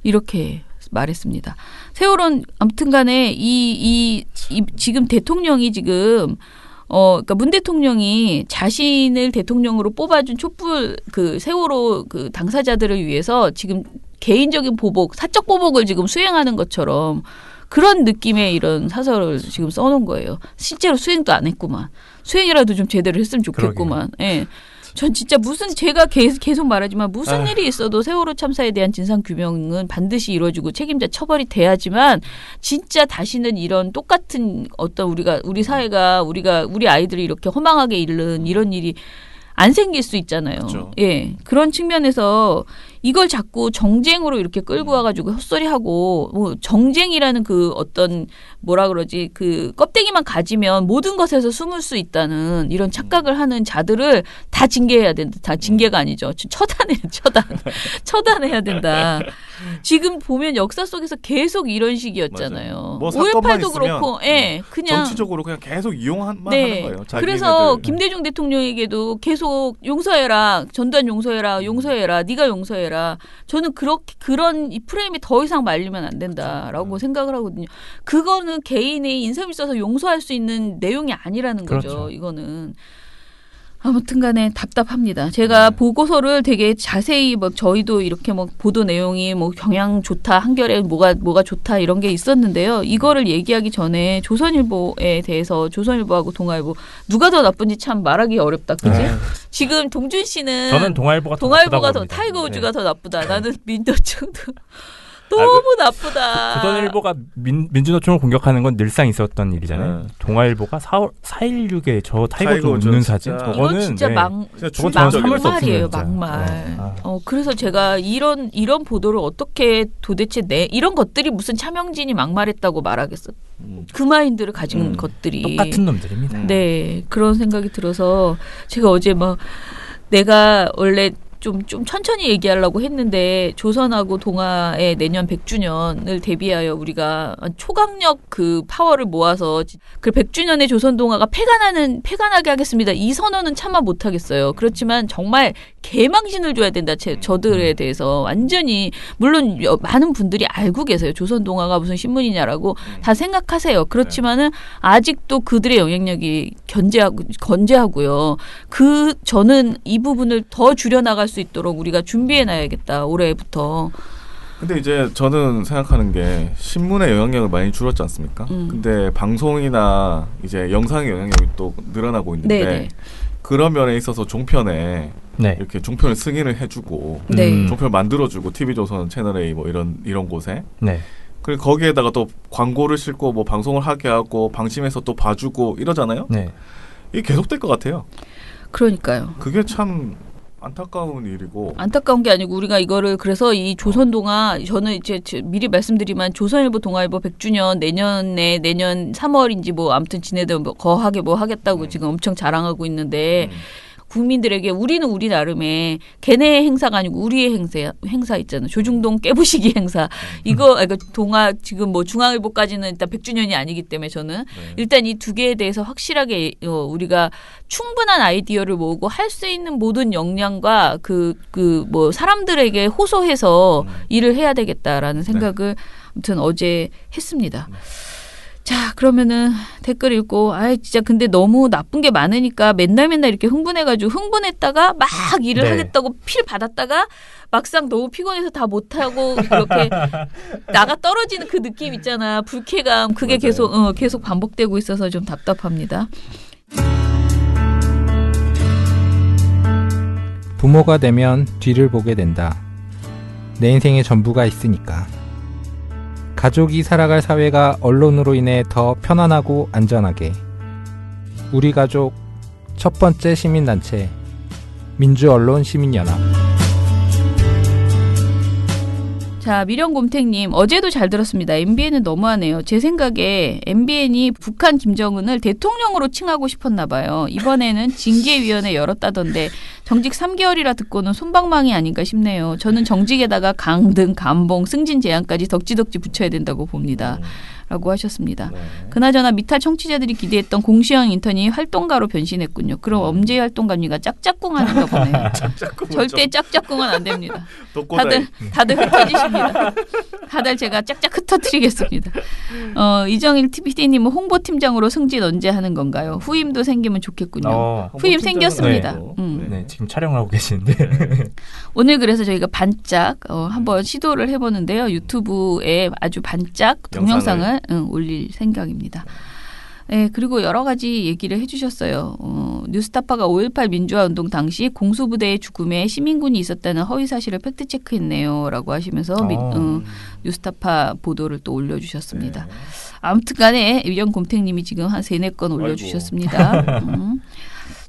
이렇게 말했습니다. 세월호는 아무튼 간에 지금 대통령이 지금 그러니까 문 대통령이 자신을 대통령으로 뽑아준 촛불 그 세월호 그 당사자들을 위해서 지금 개인적인 보복, 사적 보복을 지금 수행하는 것처럼 그런 느낌의 이런 사설을 지금 써놓은 거예요. 실제로 수행도 안 했구만. 수행이라도 좀 제대로 했으면 좋겠구만. 예. 전 진짜 제가 계속 말하지만 무슨 일이 있어도 세월호 참사에 대한 진상규명은 반드시 이루어지고 책임자 처벌이 돼야지만 진짜 다시는 이런 똑같은 어떤 우리 사회가 우리 아이들이 이렇게 허망하게 잃는 이런 일이 안 생길 수 있잖아요. 그렇죠. 예. 그런 측면에서 이걸 자꾸 정쟁으로 이렇게 끌고 와가지고 헛소리하고 뭐 정쟁이라는 그 어떤 뭐라 그러지 그 껍데기만 가지면 모든 것에서 숨을 수 있다는 이런 착각을 하는 자들을 다 징계해야 된다. 다 징계가 아니죠. 처단해야 된다. 지금 보면 역사 속에서 계속 이런 식이었잖아요. 뭐 사건만 5.18도 그렇고, 예, 그냥 정치적으로 그냥 계속 이용만 하는 거예요. 그래서 김대중 대통령에게도 계속 용서해라, 전두환 용서해라, 네가 용서해라. 저는 그런 이 프레임이 더 이상 말리면 안 된다라고 생각을 하거든요. 그거는 개인의 인성이 있어서 용서할 수 있는 내용이 아니라는 거죠. 그렇죠. 이거는. 아무튼 간에 답답합니다. 제가 보고서를 되게 자세히 저희도 이렇게 보도 내용이 경향 좋다, 한겨레 뭐가 좋다 이런 게 있었는데요. 이거를 얘기하기 전에 조선일보에 대해서 조선일보하고 동아일보 누가 더 나쁜지 참 말하기 어렵다. 그지? 지금 동준 씨는 저는 동아일보가 더 타이거 우즈가 더 나쁘다. 나는 민노총도 너무 나쁘다. 조선일보가 민주노총을 공격하는 건 늘상 있었던 일이잖아요. 동아일보가 4.16에 저 타이거 웃는 사진. 이건 진짜 저건 참을 수 막말이에요. 없습니다. 막말. 그래서 제가 이런 보도를 어떻게 도대체 이런 것들이 무슨 차명진이 막말했다고 말하겠어. 그 마인드를 가진 것들이 똑같은 놈들입니다. 네, 그런 생각이 들어서 제가 어제 내가 원래 좀 천천히 얘기하려고 했는데 조선하고 동아의 내년 100주년을 대비하여 우리가 초강력 그 파워를 모아서 그 100주년의 조선 동아가 폐간하게 하겠습니다. 이 선언은 차마 못 하겠어요. 그렇지만 정말 개망신을 줘야 된다. 저들에 대해서 완전히 물론 많은 분들이 알고 계세요. 조선 동아가 무슨 신문이냐라고 다 생각하세요. 그렇지만은 아직도 그들의 영향력이 건재하고요. 저는 이 부분을 더 줄여나갈 수 있도록 우리가 준비해놔야겠다. 올해부터. 근데 이제 저는 생각하는 게 신문의 영향력을 많이 줄었지 않습니까? 근데 방송이나 이제 영상의 영향력이 또 늘어나고 있는데 네네. 그런 면에 있어서 종편에 이렇게 종편을 승인을 해주고 종편을 만들어주고 TV조선, 채널A 뭐 이런 곳에 그리고 거기에다가 또 광고를 싣고 뭐 방송을 하게 하고 방심해서 또 봐주고 이러잖아요. 이게 계속될 것 같아요. 그러니까요. 그게 참 안타까운 일이고. 안타까운 게 아니고 우리가 이거를 그래서 이 조선 동아 저는 이제 미리 말씀드리면 조선일보 동아일보 100주년 내년 3월인지 뭐 아무튼 지네들 거하게 뭐 하겠다고 지금 엄청 자랑하고 있는데 국민들에게 우리는 우리 나름의 걔네의 행사가 아니고 우리의 행사 있잖아요. 조중동 깨부시기 행사. 이거 동아 지금 뭐 중앙일보까지는 일단 100주년이 아니기 때문에 저는 일단 이 두 개에 대해서 확실하게 우리가 충분한 아이디어를 모으고 할 수 있는 모든 역량과 뭐 사람들에게 호소해서 일을 해야 되겠다라는 생각을 아무튼 어제 했습니다. 자, 그러면은 댓글 읽고, 진짜 근데 너무 나쁜 게 많으니까 맨날 이렇게 흥분했다가 막 일을 하겠다고 피를 받았다가 막상 너무 피곤해서 다 못하고 그렇게 나가 떨어지는 그 느낌 있잖아. 불쾌감. 그게 계속 반복되고 있어서 좀 답답합니다. 부모가 되면 뒤를 보게 된다. 내 인생의 전부가 있으니까. 가족이 살아갈 사회가 언론으로 인해 더 편안하고 안전하게. 우리 가족 첫 번째 시민단체 민주언론시민연합. 자, 미령곰탱님 어제도 잘 들었습니다. MBN은 너무하네요. 제 생각에 MBN이 북한 김정은을 대통령으로 칭하고 싶었나 봐요. 이번에는 징계위원회 열었다던데 정직 3개월이라 듣고는 솜방망이 아닌가 싶네요. 저는 정직에다가 강등, 감봉, 승진 제한까지 덕지덕지 붙여야 된다고 봅니다. 라고 하셨습니다. 그나저나 미탈 청취자들이 기대했던 공시영 인턴이 활동가로 변신했군요. 그럼 엄지의 활동가입니까? 짝짝꿍 하는가 보네요. 절대 짝짝꿍은 안 됩니다. 다들 흩어지십니다. 다들 제가 짝짝 흩어뜨리겠습니다. 이정일 PD님은 홍보팀장으로 승진 언제 하는 건가요? 후임도 생기면 좋겠군요. 후임 생겼습니다. 네, 지금 촬영을 하고 계시는데 오늘 그래서 저희가 반짝 한번 시도를 해보는데요. 유튜브에 아주 반짝 동영상을 올릴 생각입니다. 네, 그리고 여러 가지 얘기를 해주셨어요. 뉴스타파가 5.18 민주화운동 당시 공수부대의 죽음에 시민군이 있었다는 허위 사실을 팩트체크했네요. 라고 하시면서 뉴스타파 보도를 또 올려주셨습니다. 아무튼 간에 위령곰탱님이 지금 한 3-4건 올려주셨습니다.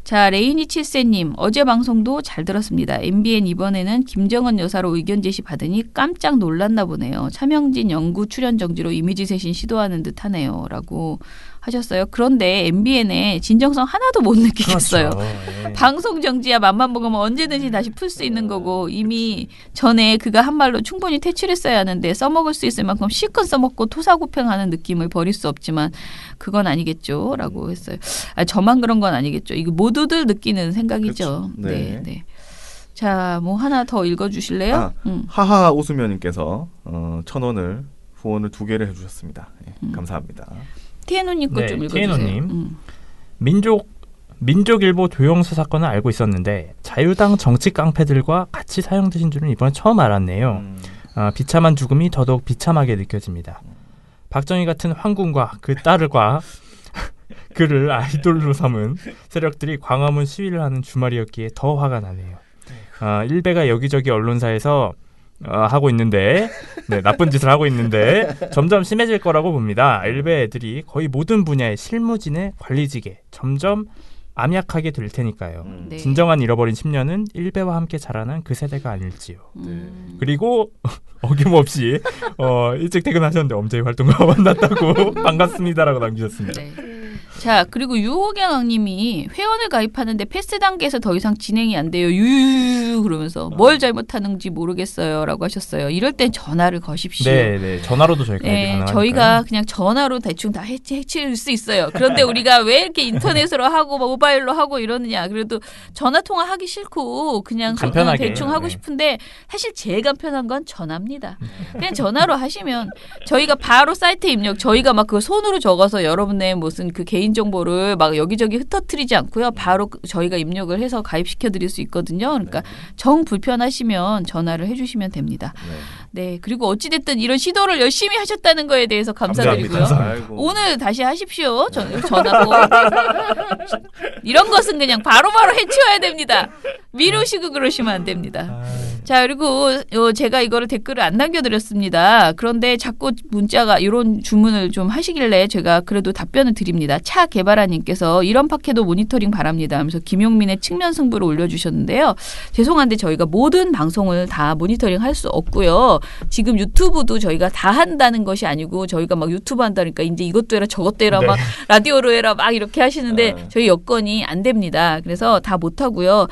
자, 레이니7세님 어제 방송도 잘 들었습니다. MBN 이번에는 김정은 여사로 의견 제시 받으니 깜짝 놀랐나 보네요. 차명진 연구 출연 정지로 이미지 쇄신 시도하는 듯하네요. 라고 하셨어요. 그런데 MBN에 진정성 하나도 못 느끼겠어요. 그렇죠. 방송 정지야 맘만 먹으면 언제든지 다시 풀 수 있는 거고 이미 전에 그가 한 말로 충분히 퇴출했어야 하는데 써먹을 수 있을 만큼 실컷 써먹고 토사구팽하는 느낌을 버릴 수 없지만 그건 아니겠죠. 라고 했어요. 저만 그런 건 아니겠죠. 이거 모두들 느끼는 생각이죠. 그렇죠. 네. 네. 자, 뭐 하나 더 읽어주실래요? 하하 오수면님께서 1,000원을 후원을 2개를 해주셨습니다. 감사합니다. 티에노님 거 좀 읽어주세요. 티에노님. 민족일보 조영수 사건은 알고 있었는데 자유당 정치 깡패들과 같이 사용되신 줄은 이번에 처음 알았네요. 비참한 죽음이 더더욱 비참하게 느껴집니다. 박정희 같은 황군과 그 딸과 그를 아이돌로 삼은 세력들이 광화문 시위를 하는 주말이었기에 더 화가 나네요. 일베가 여기저기 언론사에서 하고 있는데 나쁜 짓을 하고 있는데 점점 심해질 거라고 봅니다. 일베 애들이 거의 모든 분야의 실무진의 관리직에 점점 암약하게 될 테니까요. 네. 진정한 잃어버린 10년은 일베와 함께 자라난 그 세대가 아닐지요. 그리고 어김없이 일찍 퇴근하셨는데 엄재희 활동가 만났다고 반갑습니다라고 남기셨습니다. 네. 자, 그리고 유호경님이 회원을 가입하는데 패스 단계에서 더 이상 진행이 안 돼요. 유유유 그러면서 뭘 잘못하는지 모르겠어요라고 하셨어요. 이럴 땐 전화를 거십시오. 네, 전화로도 저희가 가능하니까요. 저희가 그냥 전화로 대충 다 해칠 수 있어요. 그런데 우리가 왜 이렇게 인터넷으로 하고 모바일로 하고 이러느냐. 그래도 전화 통화하기 싫고 그냥 간편하게. 대충 하고 싶은데 사실 제일 간편한 건 전화입니다. 그냥 전화로 하시면 저희가 바로 사이트 입력, 저희가 막 그 손으로 적어서 여러분의 무슨 그 개인 정보를 막 여기저기 흩어뜨리지 않고요. 바로 저희가 입력을 해서 가입시켜 드릴 수 있거든요. 그러니까 정 불편하시면 전화를 해주시면 됩니다. 네. 그리고 어찌됐든 이런 시도를 열심히 하셨다는 거에 대해서 감사드리고요. 감사합니다. 오늘 다시 하십시오. 전화고. 이런 것은 그냥 바로바로 해치워야 됩니다. 미루시고 그러시면 안 됩니다. 자, 그리고 제가 이거를 댓글을 안 남겨드렸습니다. 그런데 자꾸 문자가 이런 주문을 좀 하시길래 제가 그래도 답변을 드립니다. 차 개발아님께서 이런 팟캐도 모니터링 바랍니다 하면서 김용민의 측면 승부를 올려주셨는데요. 죄송한데 저희가 모든 방송을 다 모니터링 할 수 없고요. 지금 유튜브도 저희가 다 한다는 것이 아니고 저희가 막 유튜브 한다니까 이제 이것도 해라 저것도 해라 막 라디오로 해라 막 이렇게 하시는데 저희 여건이 안 됩니다. 그래서 다 못하고요.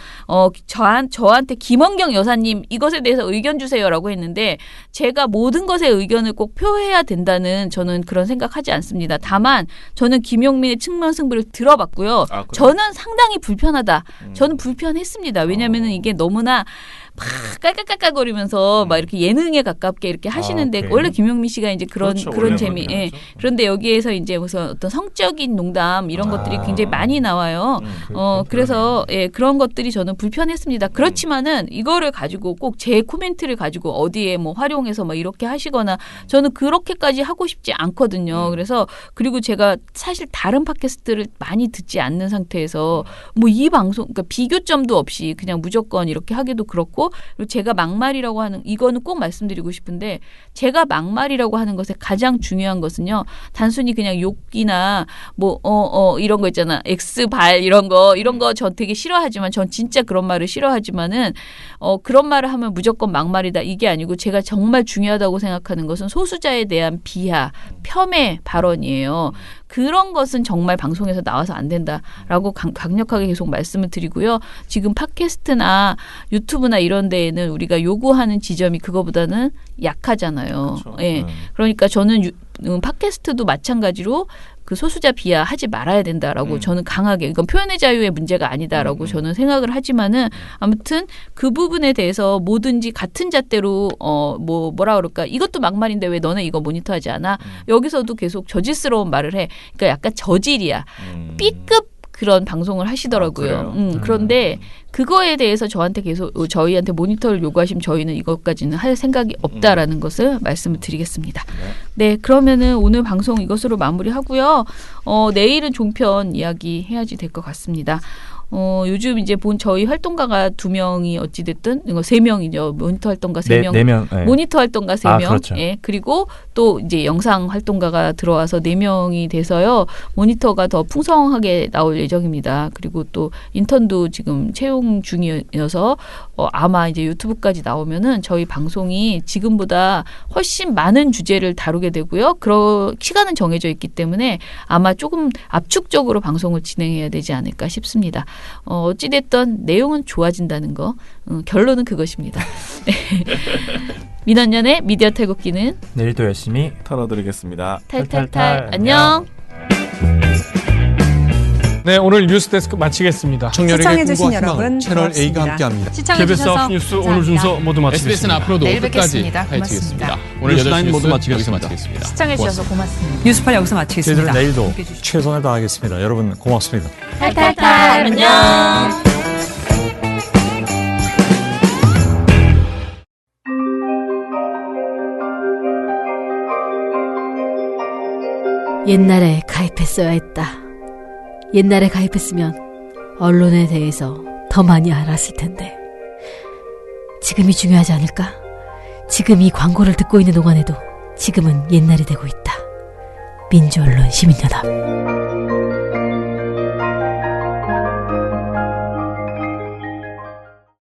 저한테 김원경 여사님 이것에 대해서 의견 주세요라고 했는데 제가 모든 것에 의견을 꼭 표해야 된다는 저는 그런 생각하지 않습니다. 다만 저는 김용민의 측면 승부를 들어봤고요. 저는 상당히 불편하다. 저는 불편했습니다. 왜냐하면 이게 너무나 막 깔깔깔깔거리면서 막 이렇게 예능에 가깝게 이렇게 하시는데 원래 김용민 씨가 이제 그런 재미. 예. 그런데 여기에서 이제 무슨 어떤 성적인 농담 이런 것들이 굉장히 많이 나와요. 그래서 그런 것들이 저는 불편했습니다. 그렇지만은 이거를 가지고 꼭 제 코멘트를 가지고 어디에 뭐 활용해서 막 이렇게 하시거나 저는 그렇게까지 하고 싶지 않거든요. 그래서 그리고 제가 사실 다른 팟캐스트를 많이 듣지 않는 상태에서 뭐 이 방송 그러니까 비교점도 없이 그냥 무조건 이렇게 하기도 그렇고 그리고 제가 막말이라고 하는 이거는 꼭 말씀드리고 싶은데 제가 막말이라고 하는 것의 가장 중요한 것은요. 단순히 그냥 욕이나 뭐 이런 거 있잖아. X발 이런 거 저 되게 싫어하지만 전 진짜 그런 말을 싫어하지만은 그런 말을 하면 무조건 막말이다. 이게 아니고 제가 정말 중요하다고 생각하는 것은 소수자에 대한 비하, 폄훼 발언이에요. 그런 것은 정말 방송에서 나와서 안 된다라고 강력하게 계속 말씀을 드리고요. 지금 팟캐스트나 유튜브나 이런 데에는 우리가 요구하는 지점이 그거보다는 약하잖아요. 그렇죠. 예. 그러니까 저는 팟캐스트도 마찬가지로 그 소수자 비하하지 말아야 된다라고 저는 강하게 이건 표현의 자유의 문제가 아니다라고 저는 생각을 하지만은 아무튼 그 부분에 대해서 뭐든지 같은 잣대로 뭐라 그럴까 이것도 막말인데 왜 너네 이거 모니터하지 않아? 여기서도 계속 저질스러운 말을 해. 그러니까 약간 저질이야. B급 그런 방송을 하시더라고요. 그런데 그거에 대해서 저한테 계속 저희한테 모니터를 요구하시면 저희는 이것까지는 할 생각이 없다라는 것을 말씀을 드리겠습니다. 네, 그러면은 오늘 방송 이것으로 마무리하고요. 내일은 종편 이야기 해야지 될 것 같습니다. 요즘 이제 저희 활동가가 2명이 어찌됐든, 3명이죠. 모니터 활동가 3명. 4명. 네. 모니터 활동가 3명. 그렇죠. 예. 그리고 또 이제 영상 활동가가 들어와서 4명이 돼서요. 모니터가 더 풍성하게 나올 예정입니다. 그리고 또 인턴도 지금 채용 중이어서 아마 이제 유튜브까지 나오면은 저희 방송이 지금보다 훨씬 많은 주제를 다루게 되고요. 시간은 정해져 있기 때문에 아마 조금 압축적으로 방송을 진행해야 되지 않을까 싶습니다. 어찌됐든 내용은 좋아진다는 거 결론은 그것입니다. 민원연의 미디어 탈곡기는 내일도 열심히 털어드리겠습니다. 탈탈탈 안녕. 네, 오늘 뉴스데스크 마치겠습니다. 청년에게 꿈과 희망을 채널 A가 함께합니다. KBS 9 뉴스 오늘 순서 모두 마치겠습니다. SBS는 앞으로도 내일 끝까지 뵙겠습니다. 파헤치겠습니다. 오늘 오늘 8시 모두 뉴스 여기서 마치겠습니다. 시청해주셔서 고맙습니다. 뉴스팔 여기서 마치겠습니다. 저희들은 내일도 최선을 다하겠습니다. 여러분 고맙습니다. 탈탈탈 안녕. 옛날에 가입했어야 했다. 옛날에 가입했으면 언론에 대해서 더 많이 알았을 텐데. 지금이 중요하지 않을까? 지금 이 광고를 듣고 있는 동안에도 지금은 옛날이 되고 있다. 민주언론 시민연합.